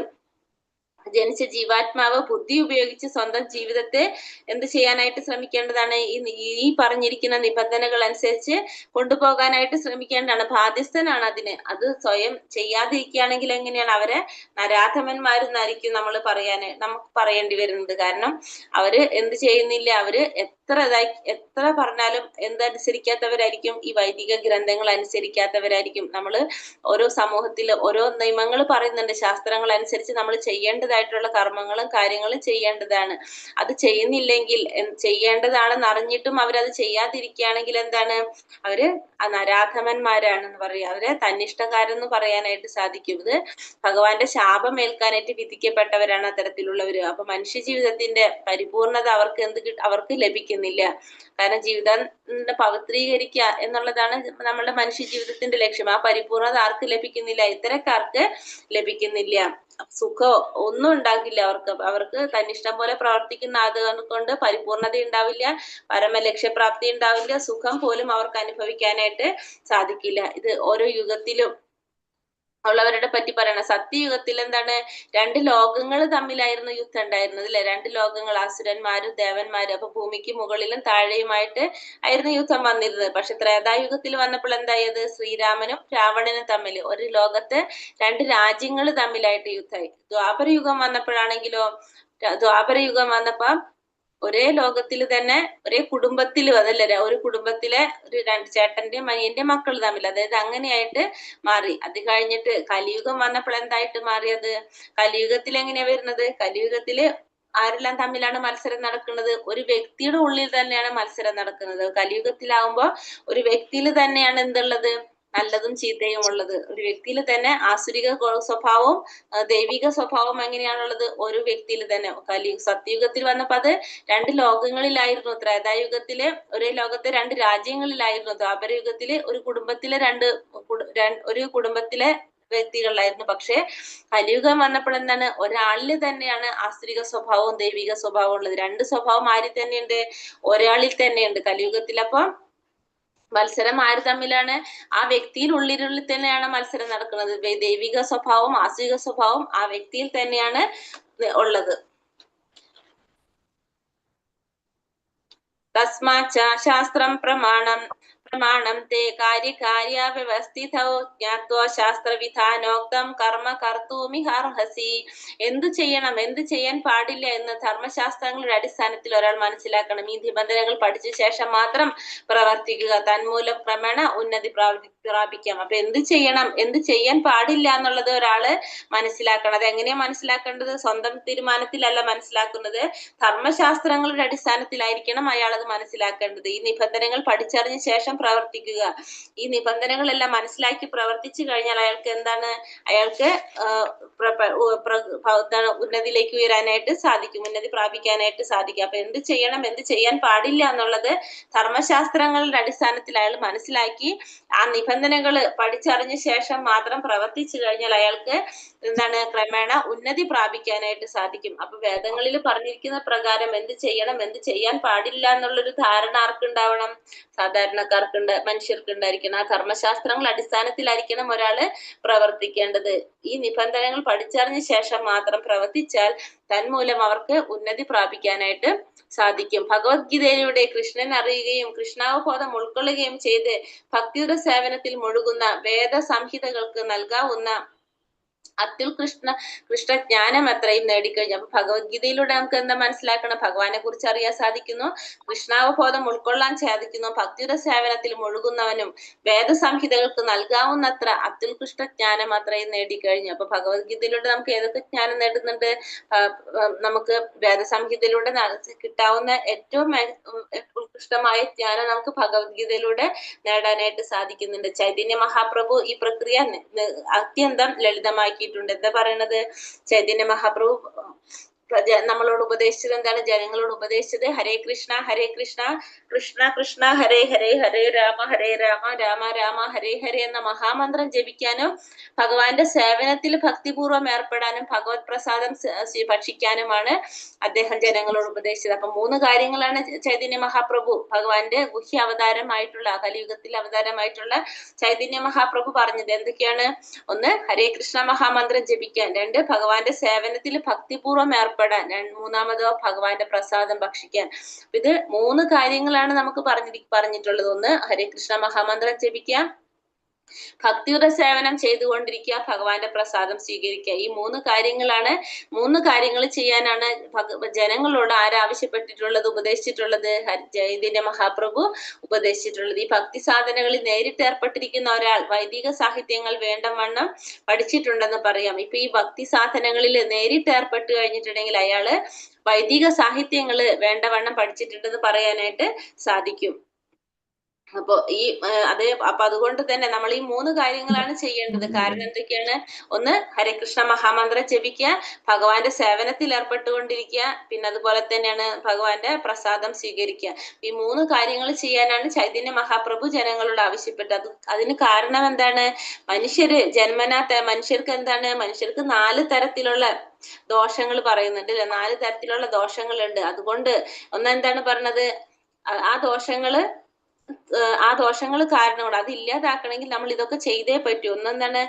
ജനിച്ച ജീവാത്മാവ് ബുദ്ധി ഉപയോഗിച്ച് സ്വന്തം ജീവിതത്തെ എന്ത് ചെയ്യാനായിട്ട് ശ്രമിക്കേണ്ടതാണ്? ഈ പറഞ്ഞിരിക്കുന്ന നിബന്ധനകൾ അനുസരിച്ച് കൊണ്ടുപോകാനായിട്ട് ശ്രമിക്കേണ്ടതാണ്. ബാധ്യസ്ഥനാണ് അതിന്. അത് സ്വയം ചെയ്യാതിരിക്കുകയാണെങ്കിൽ എങ്ങനെയാണ്? അവരെ നരാധമന്മാരെന്നായിരിക്കും നമുക്ക് പറയേണ്ടി വരുന്നത്. കാരണം അവര് എന്ത് ചെയ്യുന്നില്ല, അവര് എത്ര പറഞ്ഞാലും എന്തനുസരിക്കാത്തവരായിരിക്കും? ഈ വൈദിക ഗ്രന്ഥങ്ങൾ അനുസരിക്കാത്തവരായിരിക്കും. നമ്മള് ഓരോ സമൂഹത്തിൽ ഓരോ നിയമങ്ങൾ പറയുന്നുണ്ട്. ശാസ്ത്രങ്ങൾ അനുസരിച്ച് നമ്മൾ ചെയ്യേണ്ടതായിട്ടുള്ള കർമ്മങ്ങളും കാര്യങ്ങളും ചെയ്യേണ്ടതാണ്. അത് ചെയ്യുന്നില്ലെങ്കിൽ, ചെയ്യേണ്ടതാണെന്ന് അറിഞ്ഞിട്ടും അവരത് ചെയ്യാതിരിക്കുകയാണെങ്കിൽ എന്താണ്? അവര് നരാധമന്മാരാണെന്ന് പറയും. അവരെ തന്നിഷ്ടക്കാരെന്ന് പറയാനായിട്ട് സാധിക്കും. ഇത് ഭഗവാന്റെ ശാപം ഏൽക്കാനായിട്ട് വിധിക്കപ്പെട്ടവരാണ് അത്തരത്തിലുള്ളവര്. അപ്പൊ മനുഷ്യ ജീവിതത്തിന്റെ പരിപൂർണത അവർക്ക് ലഭിക്കുന്നില്ല. കാരണം ജീവിതം പവിത്രീകരിക്കുക എന്നുള്ളതാണ് നമ്മളുടെ മനുഷ്യ ജീവിതത്തിന്റെ ലക്ഷ്യം. ആ പരിപൂർണത ആർക്ക് ലഭിക്കുന്നില്ല? ഇത്തരക്കാർക്ക് ലഭിക്കുന്നില്ല. സുഖം ഒന്നും ഉണ്ടാകില്ല അവർക്ക് തന്നിഷ്ടം പോലെ പ്രവർത്തിക്കുന്ന അതുകൊണ്ട് പരിപൂർണത ഉണ്ടാവില്ല, പരമലക്ഷ്യപ്രാപ്തി ഉണ്ടാവില്ല, സുഖം പോലും അവർക്ക് അനുഭവിക്കാനായിട്ട് സാധിക്കില്ല. ഇത് ഓരോ യുഗത്തിലും ഉള്ളവരുടെ പറ്റി പറയണം. സത്യയുഗത്തിൽ എന്താണ്? രണ്ട് ലോകങ്ങൾ തമ്മിലായിരുന്നു യുദ്ധം ഉണ്ടായിരുന്നത്, അല്ലെ? രണ്ട് ലോകങ്ങൾ, അസുരന്മാരും ദേവന്മാരും. അപ്പൊ ഭൂമിക്ക് മുകളിലും താഴെയുമായിട്ട് ആയിരുന്നു യുദ്ധം വന്നിരുന്നത്. പക്ഷെ ത്രേതായുഗത്തിൽ വന്നപ്പോൾ എന്തായത്? ശ്രീരാമനും രാവണനും തമ്മിൽ ഒരു ലോകത്ത് രണ്ട് രാജ്യങ്ങൾ തമ്മിലായിട്ട് യുദ്ധമായി. ദ്വാപരയുഗം വന്നപ്പോ ഒരേ ലോകത്തിൽ തന്നെ ഒരേ കുടുംബത്തിൽ അതല്ലേ, ഒരു കുടുംബത്തിലെ രണ്ട് ചേട്ടന്റെയും അനിയന്റെയും മക്കൾ തമ്മിൽ, അതായത് അങ്ങനെയായിട്ട് മാറി. അത് കഴിഞ്ഞിട്ട് കലിയുഗം വന്നപ്പോൾ എന്തായിട്ട് മാറിയത്? കലിയുഗത്തിൽ എങ്ങനെയാ വരുന്നത്? കലിയുഗത്തില് ആരെല്ലാം തമ്മിലാണ് മത്സരം നടക്കുന്നത്? ഒരു വ്യക്തിയുടെ ഉള്ളിൽ തന്നെയാണ് മത്സരം നടക്കുന്നത്. കലിയുഗത്തിലാവുമ്പോ ഒരു വ്യക്തിയിൽ തന്നെയാണ് എന്തുള്ളത്? നല്ലതും ചീത്തയും ഉള്ളത്. ഒരു വ്യക്തിയിൽ തന്നെ ആസുരിക സ്വഭാവവും ദൈവിക സ്വഭാവം എങ്ങനെയാണുള്ളത്? ഒരു വ്യക്തിയിൽ തന്നെ. സത്യയുഗത്തിൽ വന്നപ്പോ അത് രണ്ട് ലോകങ്ങളിലായിരുന്നു. ത്രേതായുഗത്തില് ഒരേ ലോകത്തെ രണ്ട് രാജ്യങ്ങളിലായിരുന്നു. ദ്വാപരയുഗത്തില് ഒരു കുടുംബത്തിലെ വ്യക്തികളിലായിരുന്നു. പക്ഷെ കലിയുഗം വന്നപ്പോൾ എന്താണ്? ഒരാളിൽ തന്നെയാണ് ആസുരിക സ്വഭാവവും ദൈവിക സ്വഭാവവും ഉള്ളത്. രണ്ട് സ്വഭാവം ആരിൽ തന്നെയുണ്ട്? ഒരാളിൽ തന്നെയുണ്ട് കലിയുഗത്തിൽ. അപ്പൊ മത്സരം ആര് തമ്മിലാണ്? ആ വ്യക്തിയിലുള്ളിൽ തന്നെയാണ് മത്സരം നടക്കുന്നത്. ദൈവിക സ്വഭാവവും ആസുരിക സ്വഭാവവും ആ വ്യക്തിയിൽ തന്നെയാണ് ഉള്ളത്. തസ്മാച്ച ശാസ്ത്രം പ്രമാണം തേ കാര്യകാര്യാവ്യവസ്ഥിതൗ ജ്ഞാത്വാ ശാസ്ത്രവിധാനോക്തം കർമ്മ കർത്തൂമിഹർഹസി. എന്ത് ചെയ്യണം, എന്ത് ചെയ്യാൻ പാടില്ല എന്ന് ധർമ്മശാസ്ത്രങ്ങളുടെ അടിസ്ഥാനത്തിൽ ഒരാൾ മനസ്സിലാക്കണം. ഈ നിബന്ധനകൾ പഠിച്ച ശേഷം മാത്രം പ്രവർത്തിക്കുക. തന്മൂലം ക്രമേണ ഉന്നതി പ്രാപിക്കാം. അപ്പൊ എന്ത് ചെയ്യണം, എന്ത് ചെയ്യാൻ പാടില്ല എന്നുള്ളത് ഒരാള് മനസ്സിലാക്കണം. അത് എങ്ങനെയാ മനസ്സിലാക്കേണ്ടത്? സ്വന്തം തീരുമാനത്തിലല്ല മനസ്സിലാക്കുന്നത്, ധർമ്മശാസ്ത്രങ്ങളുടെ അടിസ്ഥാനത്തിലായിരിക്കണം അയാൾ അത് മനസ്സിലാക്കേണ്ടത്. ഈ നിബന്ധനകൾ പഠിച്ചറിഞ്ഞ ശേഷം പ്രവർത്തിക്കുക. ഈ നിബന്ധനകളെല്ലാം മനസ്സിലാക്കി പ്രവർത്തിച്ചു കഴിഞ്ഞാൽ അയാൾക്ക് എന്താണ്? അയാൾക്ക് ഉന്നതിയിലേക്ക് ഉയരാനായിട്ട് സാധിക്കും, ഉന്നതി പ്രാപിക്കാനായിട്ട് സാധിക്കും. അപ്പൊ എന്ത് ചെയ്യണം, എന്ത് ചെയ്യാൻ പാടില്ല എന്നുള്ളത് ധർമ്മശാസ്ത്രങ്ങളുടെ അടിസ്ഥാനത്തിൽ അയാൾ മനസ്സിലാക്കി ആ നിബന്ധനകൾ പഠിച്ചറിഞ്ഞ ശേഷം മാത്രം പ്രവർത്തിച്ചു കഴിഞ്ഞാൽ അയാൾക്ക് എന്താണ് ക്രമേണ ഉന്നതി പ്രാപിക്കാനായിട്ട് സാധിക്കും. അപ്പൊ വേദങ്ങളിൽ പറഞ്ഞിരിക്കുന്ന പ്രകാരം എന്ത് ചെയ്യണം, എന്ത് ചെയ്യാൻ പാടില്ല എന്നുള്ളൊരു ധാരണ ആർക്കുണ്ടാവണം? സാധാരണക്കാർക്കുണ്ട്, മനുഷ്യർക്ക് ഉണ്ടായിരിക്കണം. ആ ധർമ്മശാസ്ത്രങ്ങൾ അടിസ്ഥാനത്തിലായിരിക്കണം ഒരാള് പ്രവർത്തിക്കേണ്ടത്. ഈ നിബന്ധനകൾ പഠിച്ചറിഞ്ഞ ശേഷം മാത്രം പ്രവർത്തിച്ചാൽ തന്മൂലം അവർക്ക് ഉന്നതി പ്രാപിക്കാനായിട്ട് സാധിക്കും. ഭഗവത്ഗീതയിലൂടെ കൃഷ്ണൻ അറിയുകയും കൃഷ്ണാവബോധം ഉൾക്കൊള്ളുകയും ചെയ്ത് ഭക്തിയുടെ സേവനത്തിൽ മുഴുകുന്ന വേദ സംഹിതകൾക്ക് നൽകാവുന്ന കൃഷ്ണജ്ഞാനം അത്രയും നേടിക്കഴിഞ്ഞു. അപ്പൊ ഭഗവത്ഗീതയിലൂടെ നമുക്ക് എന്താ മനസ്സിലാക്കണം? ഭഗവാനെ കുറിച്ച് അറിയാൻ സാധിക്കുന്നു, കൃഷ്ണാവബോധം ഉൾക്കൊള്ളാൻ സാധിക്കുന്നു, ഭക്തിയുടെ സേവനത്തിൽ മുഴുകുന്നവനും വേദസംഹിതകൾക്ക് നൽകാവുന്നത്ര അത്യുത്കൃഷ്ട ജ്ഞാനം അത്രയും നേടിക്കഴിഞ്ഞു. അപ്പൊ ഭഗവത്ഗീതയിലൂടെ നമുക്ക് ഏതൊക്കെ ജ്ഞാനം നേടുന്നുണ്ട്? നമുക്ക് വേദസംഹിതയിലൂടെ കിട്ടാവുന്ന ഏറ്റവും ഉത്കൃഷ്ടമായ ജ്ഞാനം നമുക്ക് ഭഗവത്ഗീതയിലൂടെ നേടാനായിട്ട് സാധിക്കുന്നുണ്ട്. ചൈതന്യ മഹാപ്രഭു ഈ പ്രക്രിയ അത്യന്തം ലളിതമാക്കിയിട്ടുണ്ട്. എന്താ പറയണത്? ചൈതന്യ മഹാപ്രഭു നമ്മളോട് ഉപദേശിച്ചത് എന്താണ്? ജനങ്ങളോട് ഉപദേശിച്ചത് ഹരേ കൃഷ്ണ കൃഷ്ണ കൃഷ്ണ ഹരേ ഹരേ, ഹരേ രാമ രാമ രാമ ഹരേ ഹരേ എന്ന മഹാമന്ത്രം ജപിക്കാനും ഭഗവാന്റെ സേവനത്തിൽ ഭക്തിപൂർവ്വം ഏർപ്പെടാനും ഭഗവത് പ്രസാദം ഭക്ഷിക്കാനുമാണ് അദ്ദേഹം ജനങ്ങളോട് ഉപദേശിച്ചത്. അപ്പൊ 3 കാര്യങ്ങളാണ് ചൈതന്യ മഹാപ്രഭു, ഭഗവാന്റെ ഗുഹ്യ അവതാരമായിട്ടുള്ള, കലിയുഗത്തിൽ അവതാരമായിട്ടുള്ള ചൈതന്യ മഹാപ്രഭു പറഞ്ഞത്. എന്തൊക്കെയാണ്? 1 ഹരേ കൃഷ്ണ മഹാമന്ത്രം ജപിക്കാൻ, 2 ഭഗവാന്റെ സേവനത്തിൽ ഭക്തിപൂർവ്വം ഏർപ്പെടാൻ, 3 ഭഗവാന്റെ പ്രസാദം ഭക്ഷിക്കാൻ. ഇത് 3 കാര്യങ്ങളാണ് നമുക്ക് പറഞ്ഞിട്ടുള്ളത്. 1 ഹരേ കൃഷ്ണ മഹാമന്ത്രം ജപിക്കാം, ഭക്തിയുടെ സേവനം ചെയ്തുകൊണ്ടിരിക്കുക, ഭഗവാന്റെ പ്രസാദം സ്വീകരിക്കുക. ഈ 3 കാര്യങ്ങളാണ്. 3 കാര്യങ്ങൾ ചെയ്യാനാണ് ജനങ്ങളോട് ആരാവശ്യപ്പെട്ടിട്ടുള്ളത്, ഉപദേശിച്ചിട്ടുള്ളത്? ചൈതന്യ മഹാപ്രഭു ഉപദേശിച്ചിട്ടുള്ളത്. ഈ ഭക്തി സാധനകളിൽ നേരിട്ട് ഏർപ്പെട്ടിരിക്കുന്ന ഒരാൾ വൈദിക സാഹിത്യങ്ങൾ വേണ്ടവണ്ണം പഠിച്ചിട്ടുണ്ടെന്ന് പറയാം. ഇപ്പൊ ഈ ഭക്തി സാധനങ്ങളിൽ നേരിട്ട് ഏർപ്പെട്ട് കഴിഞ്ഞിട്ടുണ്ടെങ്കിൽ അയാള് വൈദിക സാഹിത്യങ്ങള് വേണ്ടവണ്ണം പഠിച്ചിട്ടുണ്ടെന്ന് പറയാനായിട്ട് സാധിക്കും. അപ്പൊ അപ്പൊ അതുകൊണ്ട് തന്നെ നമ്മൾ ഈ 3 കാര്യങ്ങളാണ് ചെയ്യേണ്ടത്. കാരണം എന്തൊക്കെയാണ്? 1 ഹരേകൃഷ്ണ മഹാമന്ത്രം ജപിക്കുക, ഭഗവാന്റെ സേവനത്തിൽ ഏർപ്പെട്ടുകൊണ്ടിരിക്കുക, പിന്നെ അതുപോലെ തന്നെയാണ് ഭഗവാന്റെ പ്രസാദം സ്വീകരിക്കുക. ഈ 3 കാര്യങ്ങൾ ചെയ്യാനാണ് ചൈതന്യ മഹാപ്രഭു ജനങ്ങളോട് ആവശ്യപ്പെട്ടത്. അതിന് കാരണം എന്താണ്? മനുഷ്യർക്ക് എന്താണ്? മനുഷ്യർക്ക് 4 തരത്തിലുള്ള ദോഷങ്ങൾ പറയുന്നുണ്ട്. 4 തരത്തിലുള്ള ദോഷങ്ങളുണ്ട്. അതുകൊണ്ട് ഒന്നെന്താണ് പറഞ്ഞത്? ആ ദോഷങ്ങൾ കാരണം കൊണ്ട് അത് ഇല്ലാതാക്കണമെങ്കിൽ നമ്മൾ ഇതൊക്കെ ചെയ്തേ പറ്റൂ. ഒന്നെന്താണ്?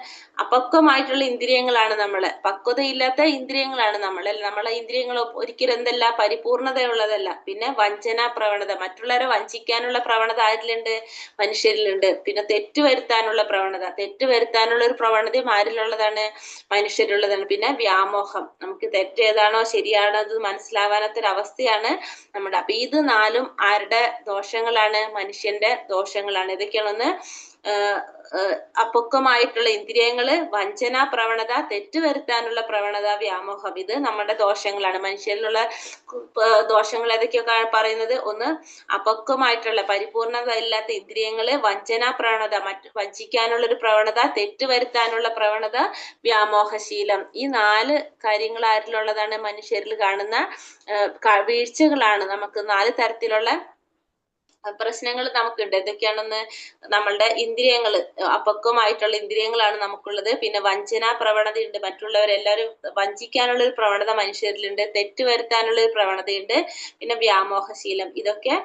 അപക്വമായിട്ടുള്ള ഇന്ദ്രിയങ്ങളാണ് നമ്മള്, പക്വതയില്ലാത്ത ഇന്ദ്രിയങ്ങളാണ് നമ്മളെ ഇന്ദ്രിയങ്ങൾ ഒരിക്കലും എന്തല്ല, പരിപൂർണതയുള്ളതല്ല. പിന്നെ വഞ്ചനാ പ്രവണത, മറ്റുള്ളവരെ വഞ്ചിക്കാനുള്ള പ്രവണത ആരിലുണ്ട്? മനുഷ്യരിലുണ്ട്. പിന്നെ തെറ്റുവരുത്താനുള്ള ഒരു പ്രവണതയും ആരിലുള്ളതാണ്? മനുഷ്യരുള്ളതാണ്. പിന്നെ വ്യാമോഹം, നമുക്ക് തെറ്റേതാണോ ശരിയാണോ അത് മനസ്സിലാവാത്തൊരവസ്ഥയാണ് നമ്മുടെ. അപ്പൊ ഇത് 4ഉം ആരുടെ ദോഷങ്ങളാണ്? മനുഷ്യന്റെ ദോഷങ്ങളാണ്. ഇതൊക്കെയാണെന്ന് അപക്വമായിട്ടുള്ള ഇന്ദ്രിയങ്ങള്, വഞ്ചനാ പ്രവണത, തെറ്റുവരുത്താനുള്ള പ്രവണത, വ്യാമോഹം. ഇത് നമ്മുടെ ദോഷങ്ങളാണ്. മനുഷ്യരിലുള്ള ദോഷങ്ങൾ ഏതൊക്കെയൊക്കെ പറയുന്നത്? 1 അപക്വമായിട്ടുള്ള, പരിപൂർണത ഇല്ലാത്ത ഇന്ദ്രിയങ്ങള്, വഞ്ചനാ പ്രവണത, വഞ്ചിക്കാനുള്ള ഒരു പ്രവണത, തെറ്റുവരുത്താനുള്ള പ്രവണത, വ്യാമോഹശീലം. ഈ 4 കാര്യങ്ങൾ ആരിലുള്ളതാണ്? മനുഷ്യരിൽ കാണുന്ന വീഴ്ചകളാണ്. നമുക്ക് 4 തരത്തിലുള്ള പ്രശ്നങ്ങൾ നമുക്കുണ്ട്. എന്തൊക്കെയാണെന്ന്? നമ്മളുടെ ഇന്ദ്രിയങ്ങള്, അപക്വമായിട്ടുള്ള ഇന്ദ്രിയങ്ങളാണ് നമുക്കുള്ളത്. പിന്നെ വഞ്ചനാ പ്രവണതയുണ്ട്, മറ്റുള്ളവരെല്ലാവരും വഞ്ചിക്കാനുള്ള ഒരു പ്രവണത മനുഷ്യരിലുണ്ട്. തെറ്റുവരുത്താനുള്ള ഒരു പ്രവണതയുണ്ട്. പിന്നെ വ്യാമോഹശീലം. ഇതൊക്കെ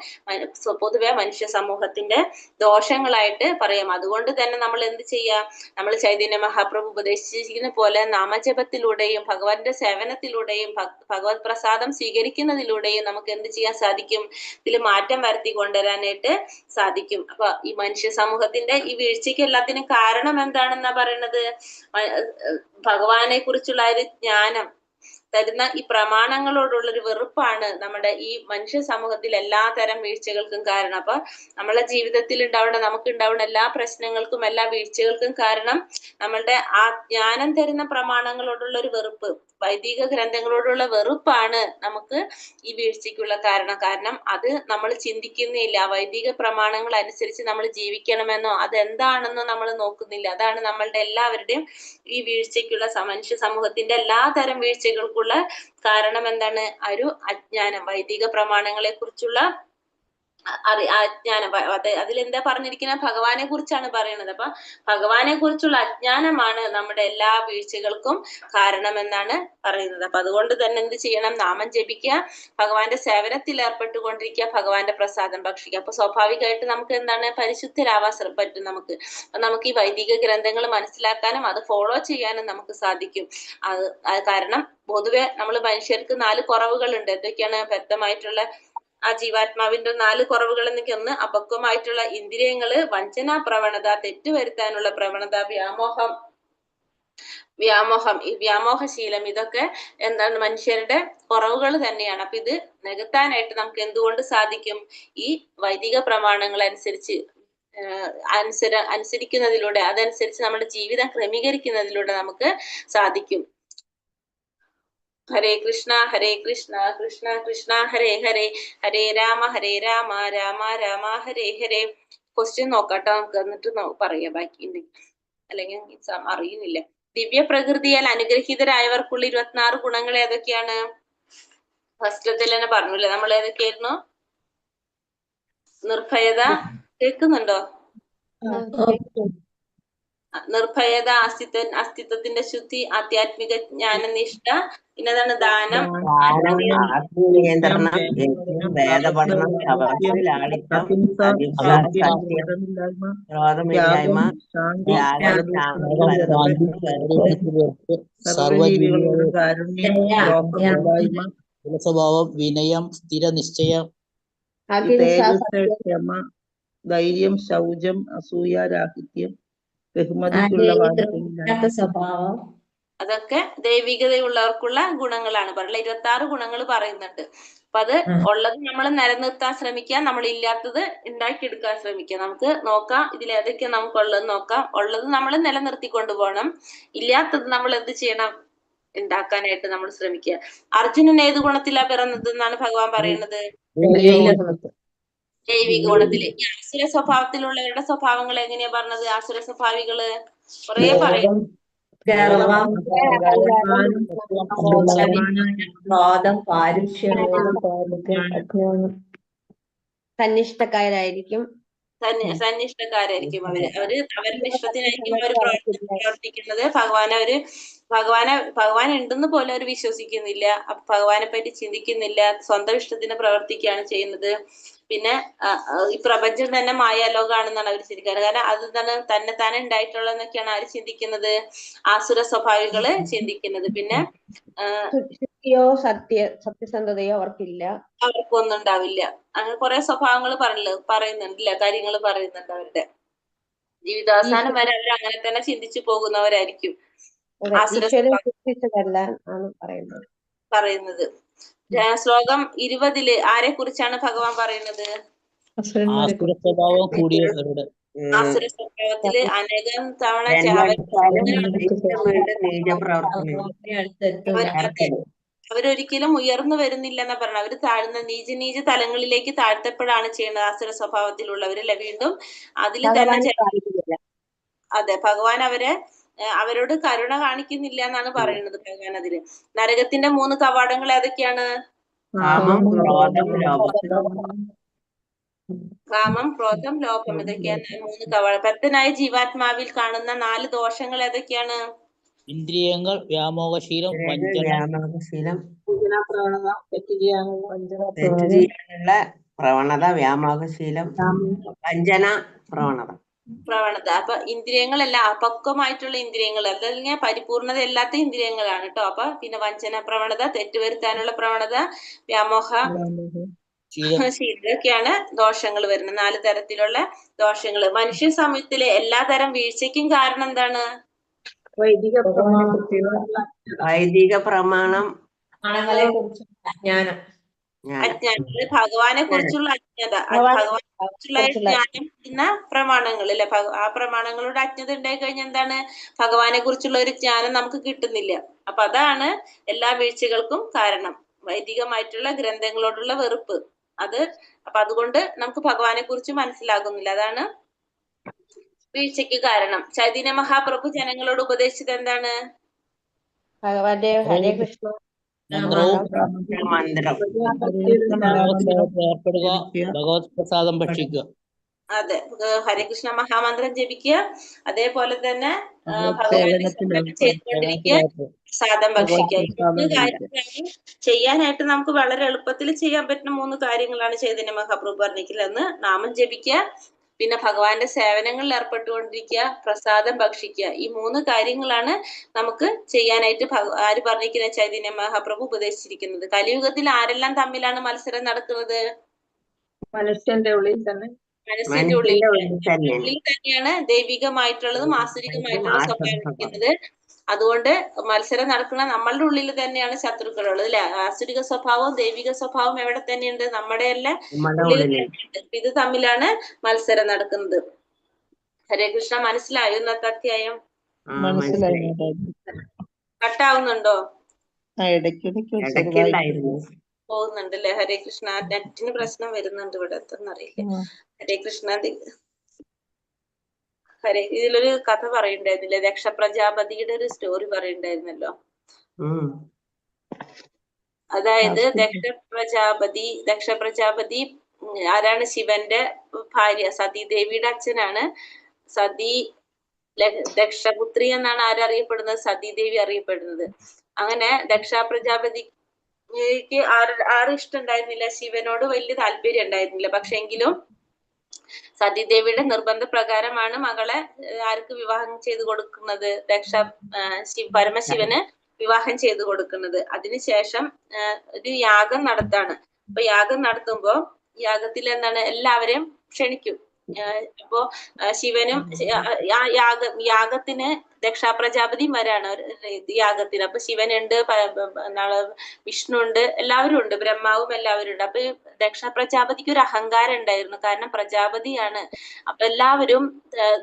പൊതുവെ മനുഷ്യ സമൂഹത്തിന്റെ ദോഷങ്ങളായിട്ട് പറയാം. അതുകൊണ്ട് തന്നെ നമ്മൾ എന്ത് ചെയ്യാം? നമ്മൾ ചൈതന്യ മഹാപ്രഭു ഉപദേശിച്ചിരിക്കുന്ന പോലെ നാമജപത്തിലൂടെയും ഭഗവാന്റെ സേവനത്തിലൂടെയും ഭഗവത് പ്രസാദം സ്വീകരിക്കുന്നതിലൂടെയും നമുക്ക് എന്ത് ചെയ്യാൻ സാധിക്കും? ഇതിൽ മാറ്റം വരുത്തി കൊണ്ടുവരാനായിട്ട് സാധിക്കും. അപ്പൊ ഈ മനുഷ്യ സമൂഹത്തിന്റെ ഈ വീഴ്ചയ്ക്ക് എല്ലാത്തിനും കാരണം എന്താണെന്നാ പറയുന്നത്? ഭഗവാനെ കുറിച്ചുള്ള ഒരു ജ്ഞാനം തരുന്ന ഈ പ്രമാണങ്ങളോടുള്ളൊരു വെറുപ്പാണ് നമ്മുടെ ഈ മനുഷ്യ സമൂഹത്തിൽ എല്ലാ തരം വീഴ്ചകൾക്കും കാരണം. അപ്പൊ നമ്മളെ ജീവിതത്തിൽ നമുക്ക് ഉണ്ടാവുന്ന എല്ലാ പ്രശ്നങ്ങൾക്കും എല്ലാ വീഴ്ചകൾക്കും കാരണം നമ്മളുടെ ആ ജ്ഞാനം തരുന്ന പ്രമാണങ്ങളോടുള്ള ഒരു വെറുപ്പ്, വൈദിക ഗ്രന്ഥങ്ങളോടുള്ള വെറുപ്പാണ് നമുക്ക് ഈ വീഴ്ചയ്ക്കുള്ള കാരണം അത് നമ്മൾ ചിന്തിക്കുന്നില്ല. വൈദിക പ്രമാണങ്ങൾ അനുസരിച്ച് നമ്മൾ ജീവിക്കണമെന്നോ അതെന്താണെന്നോ നമ്മൾ നോക്കുന്നില്ല. അതാണ് നമ്മളുടെ എല്ലാവരുടെയും ഈ വീഴ്ചയ്ക്കുള്ള, മനുഷ്യ സമൂഹത്തിന്റെ എല്ലാ തരം വീഴ്ചകൾക്കുള്ള കാരണം എന്താണ്? ഒരു അജ്ഞാനം, വൈദിക പ്രമാണങ്ങളെ കുറിച്ചുള്ള അജ്ഞാനം. അതിലെന്താ പറഞ്ഞിരിക്കുന്നത്? ഭഗവാനെ കുറിച്ചാണ് പറയുന്നത്. അപ്പൊ ഭഗവാനെ കുറിച്ചുള്ള അജ്ഞാനമാണ് നമ്മുടെ എല്ലാ വീഴ്ചകൾക്കും കാരണമെന്നാണ് പറയുന്നത്. അപ്പൊ അതുകൊണ്ട് തന്നെ എന്ത് ചെയ്യണം? നാമം ജപിക്കുക, ഭഗവാന്റെ സേവനത്തിൽ ഏർപ്പെട്ടുകൊണ്ടിരിക്കുക, ഭഗവാന്റെ പ്രസാദം ഭക്ഷിക്കുക. അപ്പൊ സ്വാഭാവികമായിട്ട് നമുക്ക് എന്താണ്? പരിശുദ്ധരാവാൻ പറ്റും നമുക്ക്. നമുക്ക് ഈ വൈദിക ഗ്രന്ഥങ്ങൾ മനസ്സിലാക്കാനും അത് ഫോളോ ചെയ്യാനും നമുക്ക് സാധിക്കും. അത് കാരണം പൊതുവെ നമ്മൾ മനുഷ്യർക്ക് 4 കുറവുകളുണ്ട്. എന്തൊക്കെയാണ്? ബദ്ധമായിട്ടുള്ള ആ ജീവാത്മാവിന്റെ 4 കുറവുകൾ എന്നൊക്കെ ഒന്ന് അപക്വമായിട്ടുള്ള ഇന്ദ്രിയങ്ങള്, വഞ്ചനാ പ്രവണത, തെറ്റുവരുത്താനുള്ള പ്രവണത, വ്യാമോഹം, ഈ വ്യാമോഹശീലം, ഇതൊക്കെ എന്താണ്? മനുഷ്യരുടെ കുറവുകൾ തന്നെയാണ്. അപ്പൊ ഇത് നികത്താനായിട്ട് നമുക്ക് എന്തുകൊണ്ട് സാധിക്കും? ഈ വൈദിക പ്രമാണങ്ങൾ അനുസരിച്ച് അനുസരിക്കുന്നതിലൂടെ, അതനുസരിച്ച് നമ്മുടെ ജീവിതം ക്രമീകരിക്കുന്നതിലൂടെ നമുക്ക് സാധിക്കും. ഹരേ കൃഷ്ണ കൃഷ്ണ കൃഷ്ണ ഹരേ ഹരേ, ഹരേ രാമ രാമ രാമ ഹരേ ഹരേ. ക്വസ്റ്റ്യൻ നോക്കാട്ടോ നമുക്ക്, എന്നിട്ട് പറയാം ബാക്കി, അല്ലെങ്കിൽ അറിയുന്നില്ല. ദിവ്യ പ്രകൃതിയാൽ അനുഗ്രഹീതരായവർക്കുള്ള 26 ഗുണങ്ങൾ ഏതൊക്കെയാണ്? ഫസ്റ്റത്തിൽ തന്നെ പറഞ്ഞില്ലേ നമ്മൾ. ഏതൊക്കെയായിരുന്നു? നിർഭയത, കേൾക്കുന്നുണ്ടോ? നിർഭയത, അസ്തിത്വത്തിന്റെ ശുദ്ധി, ആധ്യാത്മിക ജ്ഞാനനിഷ്ഠ, പിന്നെന്താണ്? ദാനം, ആത്മനിയന്ത്രണം, വേദപഠനം, തപസ്, ലാളിത്യം, ക്രോധമില്ലായ്മ, സ്വഭാവം, വിനയം, സ്ഥിരനിശ്ചയം, ക്ഷമ, ധൈര്യം, ശൗചം, അസൂയ, രാഹിത്യം, ബഹുമതിക്കുള്ള സ്വഭാവം, അതൊക്കെ ദൈവികതയുള്ളവർക്കുള്ള ഗുണങ്ങളാണ്. പറയുന്നത് 26 ഗുണങ്ങൾ പറയുന്നുണ്ട്. അപ്പൊ അത് ഉള്ളത് നമ്മൾ നിലനിർത്താൻ ശ്രമിക്കുക, നമ്മൾ ഇല്ലാത്തത് ഉണ്ടാക്കിയെടുക്കാൻ ശ്രമിക്കുക. നമുക്ക് നോക്കാം ഇതിൽ ഏതൊക്കെ നമുക്കുള്ളത് നോക്കാം. ഉള്ളത് നമ്മൾ നിലനിർത്തിക്കൊണ്ടു പോകണം, ഇല്ലാത്തത് നമ്മൾ എന്ത് ചെയ്യണം? ഉണ്ടാക്കാനായിട്ട് നമ്മൾ ശ്രമിക്കുക. അർജുനൻ ഏത് ഗുണത്തിലാ പിറന്നത് എന്നാണ് ഭഗവാൻ പറയുന്നത്? ജൈവിക ഗുണത്തില്. ഈ ആസുര സ്വഭാവത്തിലുള്ളവരുടെ സ്വഭാവങ്ങൾ എങ്ങനെയാ പറഞ്ഞത്? ആസുര സ്വഭാവികള് കുറെ പറയും. ക്രോധം, പാരുഷ്യം, സന്നിഷ്ഠക്കാരായിരിക്കും. സന്നിഷ്ഠക്കാരായിരിക്കും അവര് അവരുടെ ഇഷ്ടത്തിനായിരിക്കും അവർ പ്രവർത്തിക്കുന്നത്. ഭഗവാൻ ഉണ്ടെന്ന് പോലും അവർ വിശ്വസിക്കുന്നില്ല, ഭഗവാനെ പറ്റി ചിന്തിക്കുന്നില്ല, സ്വന്തം ഇഷ്ടത്തിന് പ്രവർത്തിക്കുകയാണ് ചെയ്യുന്നത്. പിന്നെ ഈ പ്രപഞ്ചം തന്നെ മായാലോകാണെന്നാണ് അവർ ചിന്തിക്കുന്നത്. കാരണം അത് തന്നെ ഉണ്ടായിട്ടുള്ളതെന്നൊക്കെയാണ് ആര് ചിന്തിക്കുന്നത്? ആസുര സ്വഭാവികള് ചിന്തിക്കുന്നത്. പിന്നെ സത്യസന്ധതയോ അവർക്കില്ല, അവർക്കൊന്നും ഉണ്ടാവില്ല. അങ്ങനെ കുറെ സ്വഭാവങ്ങൾ പറയുന്നുണ്ടല്ലേ, കാര്യങ്ങൾ പറയുന്നുണ്ട്. അവരുടെ ജീവിതാവസാനം വരെ അവർ അങ്ങനെ തന്നെ ചിന്തിച്ചു പോകുന്നവരായിരിക്കും. പറയുന്നത് ശ്ലോകം 20 ആരെ കുറിച്ചാണ് ഭഗവാൻ പറയുന്നത്? ആസുര സ്വഭാവം കൂടിയവരുടെ. ആസുര സ്വഭാവത്തില് അനേകം തവണ അവരൊരിക്കലും ഉയർന്നു വരുന്നില്ല എന്നാ പറഞ്ഞത്. അവര് താഴ്ന്ന നീച തലങ്ങളിലേക്ക് താഴ്ത്തപ്പെടാണ് ചെയ്യുന്നത് ആസുര സ്വഭാവത്തിലുള്ളവരല്ലേ. വീണ്ടും അതിൽ തന്നെ അതെ, ഭഗവാൻ അവരോട് കരുണ കാണിക്കുന്നില്ല എന്നാണ് പറയുന്നത് ഭഗവാൻ അതില്. നരകത്തിന്റെ 3 കവാടങ്ങൾ ഏതൊക്കെയാണ്? കാമം, ക്രോധം, ലോഭം, ഇതൊക്കെയാണ് 3 കവാടം. ബദ്ധനായ ജീവാത്മാവിൽ കാണുന്ന 4 ദോഷങ്ങൾ ഏതൊക്കെയാണ്? ഇന്ദ്രിയങ്ങൾ, വ്യാമോഹശീലം, പ്രവണത, വ്യാമോഹശീലം, വഞ്ചന പ്രവണത. അപ്പൊ ഇന്ദ്രിയങ്ങളെല്ലാം അപക്വമായിട്ടുള്ള ഇന്ദ്രിയങ്ങൾ, അല്ലെങ്കിൽ പരിപൂർണത അല്ലാത്ത ഇന്ദ്രിയങ്ങളാണ് കേട്ടോ. അപ്പൊ പിന്നെ വഞ്ചന പ്രവണത, തെറ്റുവരുത്താനുള്ള പ്രവണത, വ്യാമോഹ ഇതൊക്കെയാണ് ദോഷങ്ങൾ വരുന്നത്. 4 തരത്തിലുള്ള ദോഷങ്ങൾ. മനുഷ്യ സമൂഹത്തിലെ എല്ലാതരം വീഴ്ചയ്ക്കും കാരണം എന്താണ്? വൈദിക പ്രമാണം, അജ്ഞാനം. ഭഗവാനെ കുറിച്ചുള്ള അജ്ഞത, ഭഗവാനെ കുറിച്ചുള്ള ജ്ഞാനം എന്ന പ്രമാണങ്ങൾ അല്ലെ. ആ പ്രമാണങ്ങളുടെ അജ്ഞത ഉണ്ടായി കഴിഞ്ഞാൽ എന്താണ്? ഭഗവാനെ കുറിച്ചുള്ള ഒരു ജ്ഞാനം നമുക്ക് കിട്ടുന്നില്ല. അപ്പൊ അതാണ് എല്ലാ വീഴ്ചകൾക്കും കാരണം, വൈദികമായിട്ടുള്ള ഗ്രന്ഥങ്ങളോടുള്ള വെറുപ്പ്. അപ്പൊ അതുകൊണ്ട് നമുക്ക് ഭഗവാനെ കുറിച്ച് മനസ്സിലാകുന്നില്ല. അതാണ് വീഴ്ചയ്ക്ക് കാരണം. ചൈതന്യ മഹാപ്രഭു ജനങ്ങളോട് ഉപദേശിച്ചത് എന്താണ്? ഭഗവാന്റെ ഹരേ കൃഷ്ണ മന്ത്രവും മന്ത്രം ഭഗവത്സേവത്തിൽ ഏർപ്പെടുക, ഭഗവത് പ്രസാദം ഭക്ഷിക്കുക. അതെ, ഹരേകൃഷ്ണ മഹാമന്ത്രം ജപിക്കുക, അതേപോലെ തന്നെ ഭഗവാന്റെ സേവനം ചെയ്തുകൊണ്ടിരിക്കുക, പ്രസാദം ഭക്ഷിക്കുക. ഈ 3 കാര്യങ്ങളാണ് ചെയ്യാനായിട്ട് നമുക്ക് വളരെ എളുപ്പത്തിൽ ചെയ്യാൻ പറ്റുന്ന 3 കാര്യങ്ങളാണ് ചൈതന്യ മഹാപ്രഭു പറഞ്ഞിരിക്കുന്നത്. ഒന്ന് നാമം ജപിക്കുക, പിന്നെ ഭഗവാന്റെ സേവനങ്ങളിൽ ഏർപ്പെട്ടുകൊണ്ടിരിക്കുക, പ്രസാദം ഭക്ഷിക്കുക. ഈ 3 കാര്യങ്ങളാണ് നമുക്ക് ചെയ്യാനായിട്ട് ആര് പറഞ്ഞിരിക്കുന്ന ചൈതന്യ മഹാപ്രഭു ഉപദേശിച്ചിരിക്കുന്നത്. കലിയുഗത്തിൽ ആരെല്ലാം തമ്മിലാണ് മത്സരം നടക്കുന്നത്? മനുഷ്യന്റെ ഉള്ളിൽ തന്നെ. മനസ്സിന്റെ ഉള്ളിൽ തന്നെയാണ് ദൈവികമായിട്ടുള്ളതും ആസുരികമായിട്ടുള്ള സ്വഭാവം ഇരിക്കുന്നത്. അതുകൊണ്ട് മത്സരം നടക്കുന്ന നമ്മളുടെ ഉള്ളിൽ തന്നെയാണ് ശത്രുക്കളുള്ളത് അല്ലെ. ആസുരിക സ്വഭാവവും ദൈവിക സ്വഭാവവും എവിടെ തന്നെയുണ്ട്? നമ്മുടെ എല്ലാം ഉള്ളിൽ തന്നെയുണ്ട്. ഇത് തമ്മിലാണ് മത്സരം നടക്കുന്നത്. ഹരേ കൃഷ്ണ, മനസ്സിലായോ ഇന്നത്തെ അധ്യായം? കട്ടാവുന്നുണ്ടോ? പോകുന്നുണ്ട് അല്ലെ? ഹരേ കൃഷ്ണ. നെറ്റിന് പ്രശ്നം വരുന്നുണ്ട് ഇവിടെ, എന്തെന്നറിയില്ല. ഹരേ കൃഷ്ണ. ഇതിലൊരു കഥ പറയുണ്ടായിരുന്നില്ലേ? ദക്ഷ പ്രജാപതിയുടെ ഒരു സ്റ്റോറി പറയുണ്ടായിരുന്നല്ലോ. അതായത് ദക്ഷ പ്രജാപതി ആരാണ്? ശിവന്റെ ഭാര്യ സതീദേവിയുടെ അച്ഛനാണ്. സതി ദക്ഷപുത്രി എന്നാണ് ആരറിയപ്പെടുന്നത്? സതീദേവി അറിയപ്പെടുന്നത്. അങ്ങനെ ദക്ഷ പ്രജാപതിക്ക് ആരും ഇഷ്ടമുണ്ടായിരുന്നില്ല, ശിവനോട് വലിയ താല്പര്യം ഉണ്ടായിരുന്നില്ല. പക്ഷെ എങ്കിലും സതീദേവിയുടെ നിർബന്ധ പ്രകാരമാണ് മകളെ ആർക്ക് വിവാഹം ചെയ്തു കൊടുക്കുന്നത്? പരമശിവന് വിവാഹം ചെയ്തു കൊടുക്കുന്നത്. അതിനുശേഷം ഒരു യാഗം നടത്താണ്. അപ്പൊ യാഗം നടത്തുമ്പോ യാഗത്തിൽ എന്താണ്? എല്ലാവരെയും ക്ഷണിക്കും. അപ്പോ ശിവനും യാഗത്തിന് ദക്ഷ പ്രജാപതിയും വരാണ് യാഗത്തിന്. അപ്പൊ ശിവനുണ്ട്, വിഷ്ണു ഉണ്ട്, എല്ലാവരും ഉണ്ട്, ബ്രഹ്മാവും എല്ലാവരും ഉണ്ട്. അപ്പൊ ദക്ഷ പ്രജാപതിക്ക് ഒരു അഹങ്കാരം ഉണ്ടായിരുന്നു. കാരണം പ്രജാപതിയാണ്. അപ്പൊ എല്ലാവരും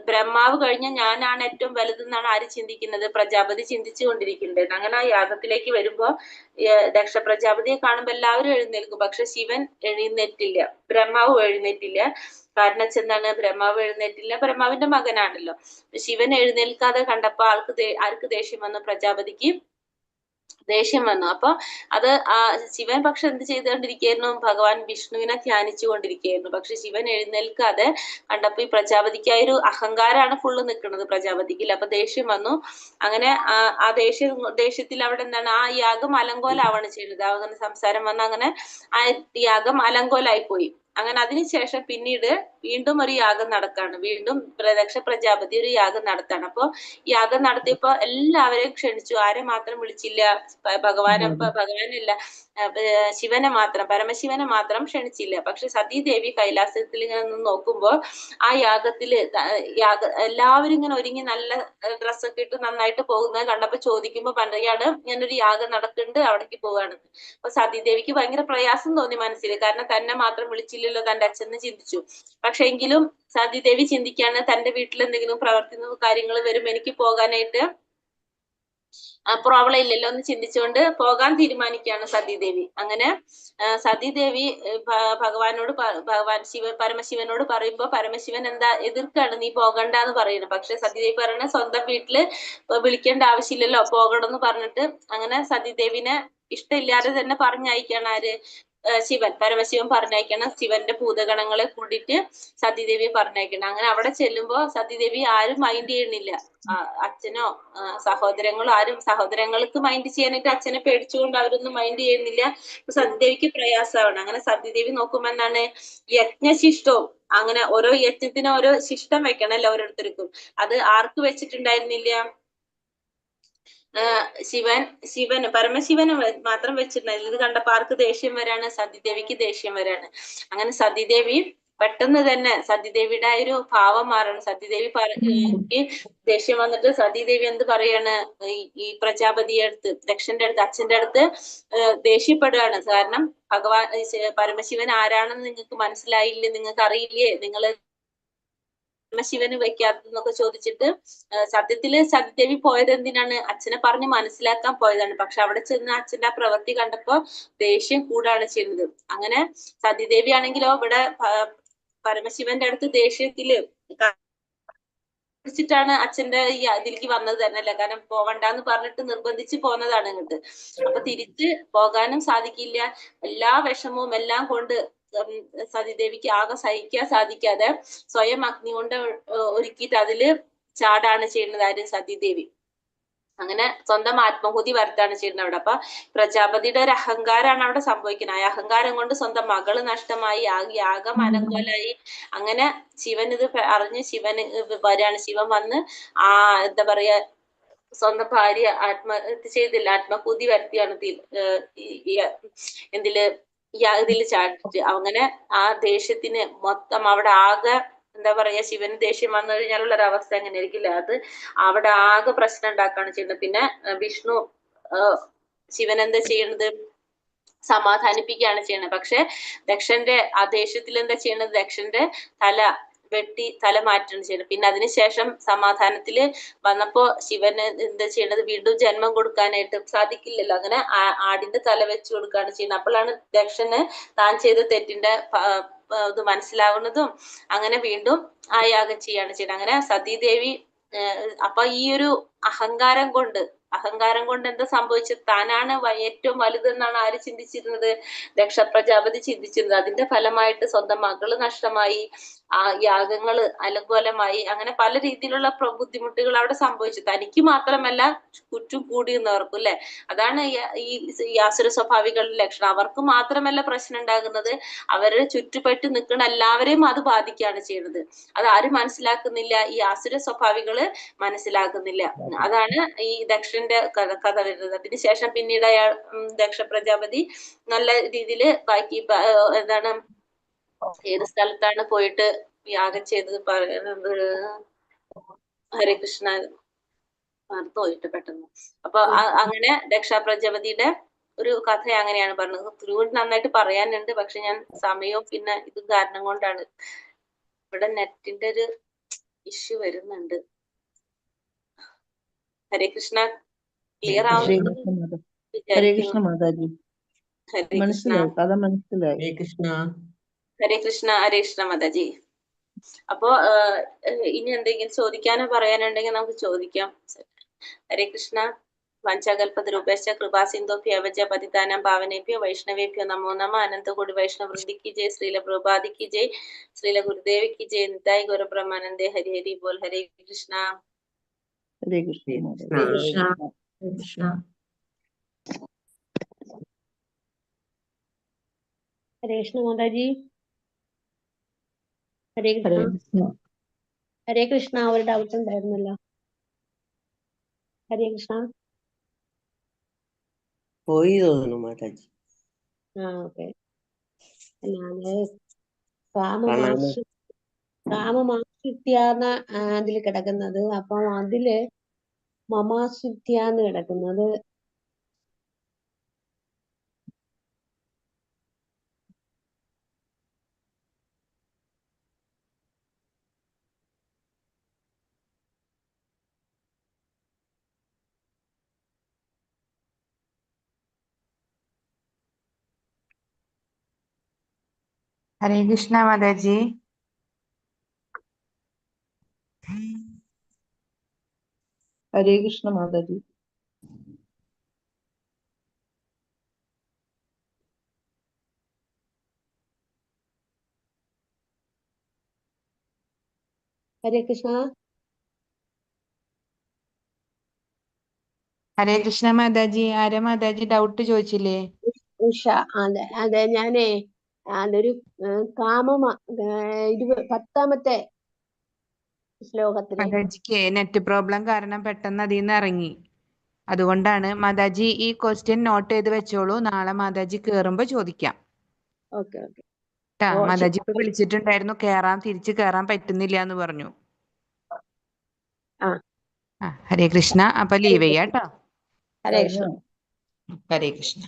ബ്രഹ്മാവ് കഴിഞ്ഞ ഞാനാണ് ഏറ്റവും വലുതെന്നാണ് ആര് ചിന്തിക്കുന്നത്? പ്രജാപതി ചിന്തിച്ചു കൊണ്ടിരിക്കുന്നുണ്ട്. അങ്ങനെ ആ യാഗത്തിലേക്ക് വരുമ്പോ ദക്ഷ പ്രജാപതിയെ കാണുമ്പോ എല്ലാവരും എഴുന്നേൽക്കും. പക്ഷെ ശിവൻ എഴുന്നേറ്റില്ല, ബ്രഹ്മാവ് എഴുന്നേറ്റില്ല. കാരണം എന്താണ്? ബ്രഹ്മാവ് എഴുന്നേറ്റില്ല, ബ്രഹ്മാവിന്റെ മകനാണല്ലോ. ശിവൻ എഴുന്നേൽക്കാതെ കണ്ടപ്പോ ആർക്ക് ദേഷ്യം വന്നു? പ്രജാപതിക്ക് ദേഷ്യം വന്നു. അപ്പൊ അത് ശിവൻ പക്ഷെ എന്ത് ചെയ്തുകൊണ്ടിരിക്കുകയായിരുന്നു? ഭഗവാൻ വിഷ്ണുവിനെ ധ്യാനിച്ചു കൊണ്ടിരിക്കുകയായിരുന്നു. പക്ഷെ ശിവൻ എഴുന്നേൽക്കാതെ കണ്ടപ്പോ ഈ പ്രജാപതിക്കായൊരു അഹങ്കാരാണ് ഫുള്ള് നിൽക്കുന്നത് പ്രജാപതിക്ക്. അപ്പൊ ദേഷ്യം വന്നു. അങ്ങനെ ആ ദേഷ്യത്തിൽ അവിടെ എന്താണ്? ആ യാഗം അലങ്കോലാവാണ് ചെയ്യുന്നത്. അങ്ങനെ സംസാരം വന്ന് അങ്ങനെ ആ യാഗം അലങ്കോലായി പോയി. അങ്ങനെ അതിനുശേഷം പിന്നീട് വീണ്ടും ഒരു യാഗം നടക്കാണ്. വീണ്ടും ദക്ഷ പ്രജാപതി ഒരു യാഗം നടത്താണ്. അപ്പൊ യാഗം നടത്തിയപ്പോ എല്ലാവരെയും ക്ഷണിച്ചു. ആരെ മാത്രം വിളിച്ചില്ല? ഭഗവാനല്ല, ശിവനെ മാത്രം, പരമശിവനെ മാത്രം ക്ഷണിച്ചില്ല. പക്ഷെ സതീദേവി കൈലാസത്തിൽ ഇങ്ങനെ നിന്ന് നോക്കുമ്പോ ആ യാഗത്തില് എല്ലാവരും ഇങ്ങനെ ഒരുങ്ങി നല്ല ഡ്രസ്സൊക്കെ ഇട്ട് നന്നായിട്ട് പോകുന്നത് കണ്ടപ്പോ ചോദിക്കുമ്പോ പറയാണ്, ഇങ്ങനൊരു യാഗം നടക്കുന്നുണ്ട്, അവിടേക്ക് പോവാണ്. അപ്പൊ സതീദേവിക്ക് ഭയങ്കര പ്രയാസം തോന്നി മനസ്സിൽ. കാരണം തന്നെ മാത്രം വിളിച്ചില്ലല്ലോ തന്റെ അച്ഛന്ന് ചിന്തിച്ചു. പക്ഷെ എങ്കിലും സതീദേവി ചിന്തിക്കാണ്, തന്റെ വീട്ടിൽ എന്തെങ്കിലും പ്രവർത്തിക്കുന്ന കാര്യങ്ങൾ വരും, എനിക്ക് പോകാനായിട്ട് പ്രോബ്ലം ഇല്ലല്ലോ എന്ന് ചിന്തിച്ചുകൊണ്ട് പോകാൻ തീരുമാനിക്കുകയാണ് സതീദേവി. അങ്ങനെ സതീദേവി ഭഗവാനോട് പരമശിവനോട് പറയുമ്പോ പരമശിവൻ എന്താ എതിർക്കാണ്, നീ പോകണ്ടെന്ന് പറയുന്നത്. പക്ഷെ സതീദേവി പറയണ സ്വന്തം വീട്ടില് വിളിക്കേണ്ട ആവശ്യമില്ലല്ലോ, പോകണമെന്ന് പറഞ്ഞിട്ട് അങ്ങനെ സതീദേവിനെ ഇഷ്ടമില്ലാതെ തന്നെ പറഞ്ഞയക്കാണ് ആര്? പരമശിവൻ പറഞ്ഞയക്കണം. ശിവന്റെ ഭൂതഗണങ്ങളെ കൂടിയിട്ട് സതീദേവിയെ പറഞ്ഞയക്കണം. അങ്ങനെ അവിടെ ചെല്ലുമ്പോ സതീദേവി ആരും മൈൻഡ് ചെയ്യണില്ല. അച്ഛനോ സഹോദരങ്ങളോ ആരും, സഹോദരങ്ങൾക്ക് മൈൻഡ് ചെയ്യാനായിട്ട് അച്ഛനെ പേടിച്ചുകൊണ്ട് അവരൊന്നും മൈൻഡ് ചെയ്യുന്നില്ല. സതീദേവിക്ക് പ്രയാസമാണ്. അങ്ങനെ സതീദേവി നോക്കുമ്പോ എന്താണ്? യജ്ഞശിഷ്ടവും, അങ്ങനെ ഓരോ യജ്ഞത്തിനും ഓരോ ശിഷ്ടം വെക്കണല്ലോ ഓരോരുത്തർക്കും. അത് ആർക്ക് വെച്ചിട്ടുണ്ടായിരുന്നില്ല? പരമശിവന് മാത്രം വെച്ചിട്ടുണ്ടായില്ല. ഇത് കണ്ടപ്പോ ആർക്ക് ദേഷ്യം വരാണ്? സതീദേവിക്ക് ദേഷ്യം വരാണ്. അങ്ങനെ സതീദേവി പെട്ടെന്ന് തന്നെ സതീദേവിയുടെ ആ ഒരു ഭാവം മാറണം. സതീദേവി ദേഷ്യം വന്നിട്ട് സതീദേവി എന്ത് പറയാണ്? ഈ പ്രജാപതിയുടെ അടുത്ത്, ദക്ഷന്റെ അടുത്ത്, അച്ഛന്റെ അടുത്ത് ദേഷ്യപ്പെടുകയാണ്. കാരണം പരമശിവൻ ആരാണെന്ന് നിങ്ങൾക്ക് മനസ്സിലായില്ലേ? നിങ്ങൾക്ക് അറിയില്ലേ? നിങ്ങള് പരമശിവന് വെക്കാത്തതെന്നൊക്കെ ചോദിച്ചിട്ട് സത്യത്തില് സതീദേവി പോയത് എന്തിനാണ്? അച്ഛനെ പറഞ്ഞ് മനസ്സിലാക്കാൻ പോയതാണ്. പക്ഷെ അവിടെ ചെന്ന് അച്ഛന്റെ ആ പ്രവൃത്തി കണ്ടപ്പോ ദേഷ്യം കൂടാണ് ചെയ്യുന്നത്. അങ്ങനെ സതീദേവി ആണെങ്കിലോ ഇവിടെ പരമശിവന്റെ അടുത്ത് ദേഷ്യത്തില് ാണ് അച്ഛന്റെ ഈ ഇതിലേക്ക് വന്നത് തന്നെ അല്ല, കാരണം പോവണ്ടെന്ന് പറഞ്ഞിട്ട് നിർബന്ധിച്ച് പോന്നതാണ് ഇങ്ങോട്ട്. അപ്പൊ തിരിച്ച് പോകാനും സാധിക്കില്ല. എല്ലാ വിഷമവും എല്ലാം കൊണ്ട് സതീദേവിക്ക് ആകെ സഹിക്കാൻ സാധിക്കാതെ സ്വയം അഗ്നി കൊണ്ട് ഒരുക്കിയിട്ട് അതില് ചാടാണ് ചെയ്യുന്നത് ആര്? സതീദേവി. അങ്ങനെ സ്വന്തം ആത്മഹൂതി വരുത്താണ് ചെയ്യുന്നത് അവിടെ. അപ്പൊ പ്രജാപതിയുടെ ഒരു അഹങ്കാരമാണ് അവിടെ സംഭവിക്കുന്നത്. ആ അഹങ്കാരം കൊണ്ട് സ്വന്തം മകള് നഷ്ടമായി, യാഗം അനങ്കോലായി. അങ്ങനെ ശിവൻ ഇത് അറിഞ്ഞ് ശിവന് വരാണ്. ശിവൻ വന്ന് എന്താ പറയാ, സ്വന്തം ഭാര്യ ആത്മഹത്യ ചെയ്തില്ല, ആത്മഹൂതി വരുത്തിയാണ് ഇതില് ചാടിട്ട്. അങ്ങനെ ആ ദേഷ്യത്തിന് മൊത്തം അവിടെ ആകെ എന്താ പറയാ, ശിവന് ദേഷ്യം വന്നു കഴിഞ്ഞാലുള്ള ഒരു അവസ്ഥ എങ്ങനെ ആയിരിക്കില്ല, അത് അവിടെ ആകെ പ്രശ്നം ഉണ്ടാക്കുകയാണ് ചെയ്യുന്നത്. പിന്നെ വിഷ്ണു ശിവൻ എന്താ ചെയ്യുന്നത്, സമാധാനിപ്പിക്കുകയാണ് ചെയ്യുന്നത്. പക്ഷെ ദക്ഷന്റെ ആ ദേഷ്യത്തിൽ എന്താ ചെയ്യുന്നത്, ദക്ഷന്റെ തല മാറ്റാണ് ചെയ്യുന്നത്. പിന്നെ അതിനുശേഷം സമാധാനത്തില് വന്നപ്പോ ശിവന് എന്താ ചെയ്യണത്, വീണ്ടും ജന്മം കൊടുക്കാനായിട്ട് സാധിക്കില്ലല്ലോ. അങ്ങനെ ആടിന്റെ തല വെച്ചു കൊടുക്കുകയാണ് ചെയ്യുന്നത്. അപ്പോഴാണ് ദക്ഷന് താൻ ചെയ്ത തെറ്റിന്റെ ഇത് മനസ്സിലാവുന്നതും അങ്ങനെ വീണ്ടും ആ യാഗം ചെയ്യാണ് ചെയ്യുന്നത്. അങ്ങനെ സതീദേവി അപ്പൊ ഈ ഒരു അഹങ്കാരം കൊണ്ട് എന്താ സംഭവിച്ചത്, താനാണ് ഏറ്റവും വലുതെന്നാണ് ആര് ചിന്തിച്ചിരുന്നത്? ദക്ഷ പ്രജാപതി ചിന്തിച്ചിരുന്നത്. അതിന്റെ ഫലമായിട്ട് സ്വന്തം മകള് നഷ്ടമായി, ആ യാഗങ്ങള് അലങ്കോലമായി. അങ്ങനെ പല രീതിയിലുള്ള ബുദ്ധിമുട്ടുകൾ അവിടെ സംഭവിച്ചു. തനിക്ക് മാത്രമല്ല ചുറ്റും കൂടി നിന്നവർക്കും അല്ലെ. അതാണ് ഈ ആസുര സ്വഭാവികളുടെ ലക്ഷണം. അവർക്ക് മാത്രമല്ല പ്രശ്നം ഉണ്ടാകുന്നത്, അവരെ ചുറ്റുപറ്റി നിൽക്കുന്ന എല്ലാവരെയും അത് ബാധിക്കുകയാണ് ചെയ്യുന്നത്. അത് ആരും മനസ്സിലാക്കുന്നില്ല, ഈ ആസുര സ്വഭാവികള് മനസ്സിലാക്കുന്നില്ല. അതാണ് ഈ ദക്ഷന്റെ കഥ വരുന്നത്. അതിനുശേഷം പിന്നീട് അയാൾ ദക്ഷ പ്രജാപതി നല്ല രീതിയിൽ ബാക്കി എന്താണ്, ഏത് സ്ഥലത്താണ് പോയിട്ട് യാഗം ചെയ്തത് പറയുന്നത്, ഹരേ കൃഷ്ണ പോയിട്ട് പെട്ടെന്ന്. അപ്പൊ അങ്ങനെ ദക്ഷ പ്രജാപതിയുടെ ഒരു കഥ അങ്ങനെയാണ് പറഞ്ഞത്. ഒത്തിരി നന്നായിട്ട് പറയാനുണ്ട്, പക്ഷെ ഞാൻ സമയവും പിന്നെ ഇതും കാരണം കൊണ്ടാണ്. ഇവിടെ നെറ്റിന്റെ ഒരു ഇഷ്യൂ വരുന്നുണ്ട്. ഹരേ കൃഷ്ണ, ക്ലിയർ ആവുന്നു ഹരേ കൃഷ്ണ മാതാജി. ഹരേ കൃഷ്ണ. മനസ്സിലായി, കഥ മനസ്സിലായി. ഹരേ കൃഷ്ണ. ഹരേ കൃഷ്ണ. ഹരേ കൃഷ്ണ മാതാജി. അപ്പോ ഇനി എന്തെങ്കിലും ചോദിക്കാനോ പറയാനുണ്ടെങ്കിൽ നമുക്ക് ചോദിക്കാം. ഹരേ കൃഷ്ണ. വഞ്ചകൽപതരൂപേശ്ച കൃപാസിന്ധുഭ്യവച പതിതാനാം പാവനേഭ്യോ വൈഷ്ണവേഭ്യോ നമോ നമഃ. അനന്തകോടി വൈഷ്ണവൃന്ദിക്ക് ജയ്. ശ്രീല പ്രഭുപാദിക്ക് ജയ്. ശ്രീല ഗുരുദേവിക്ക് ജയ്. നിതായ് ഗൗര ബ്രഹ്മാനന്ദേ. ഹരി ഹരി ബോൽ. ഹരേ കൃഷ്ണ. ഹരേ കൃഷ്ണ മാതാജി. ഹരേ കൃഷ്ണ മാതാജി. ഹരേ കൃഷ്ണ. ഹരേ കൃഷ്ണ. ഒരു ഡൗട്ട് ഉണ്ടായിരുന്നല്ലോ. ഹരേ കൃഷ്ണ. പോയി തോന്നുന്നു മാതാജി. ഓക്കെ. ഞാന് കാമമാശ്രിത്യാന്ന് അതില് കിടക്കുന്നത്. അപ്പം അതില് മമാശ്രിത്യാന്ന് കിടക്കുന്നത്. ഹരേ കൃഷ്ണ മാതാജി. ഹരേ കൃഷ്ണ മാതാജി. ഹരേ കൃഷ്ണ. ഹരേ കൃഷ്ണ മാതാജി. ആരാ മാതാജി ഡൗട്ട് ചോദിച്ചില്ലേ? ഉഷ. അതെ അതെ, ഞാനേ അതൊരു കാമമ 10ാമത്തെ ശ്ലോകത്തിലെ മാതാജിക്ക് നെറ്റ് പ്രോബ്ലം കാരണം പെട്ടെന്ന് അതിൽ നിന്ന് ഇറങ്ങി. അതുകൊണ്ടാണ് മാതാജി ഈ ക്വസ്റ്റ്യൻ നോട്ട് ചെയ്ത് വെച്ചോളൂ. നാളെ മാതാജി കേറുമ്പോ ചോദിക്കാം. Okay okay. മാതാജി ഇപ്പൊ വിളിച്ചിട്ടുണ്ടായിരുന്നു, തിരിച്ചു കേറാൻ പറ്റുന്നില്ല എന്ന് പറഞ്ഞു. ഹരേ കൃഷ്ണ. അപ്പൊ ലീവ് ചെയ്യാട്ടോ. ഹരേ കൃഷ്ണ. ഹരേ കൃഷ്ണ.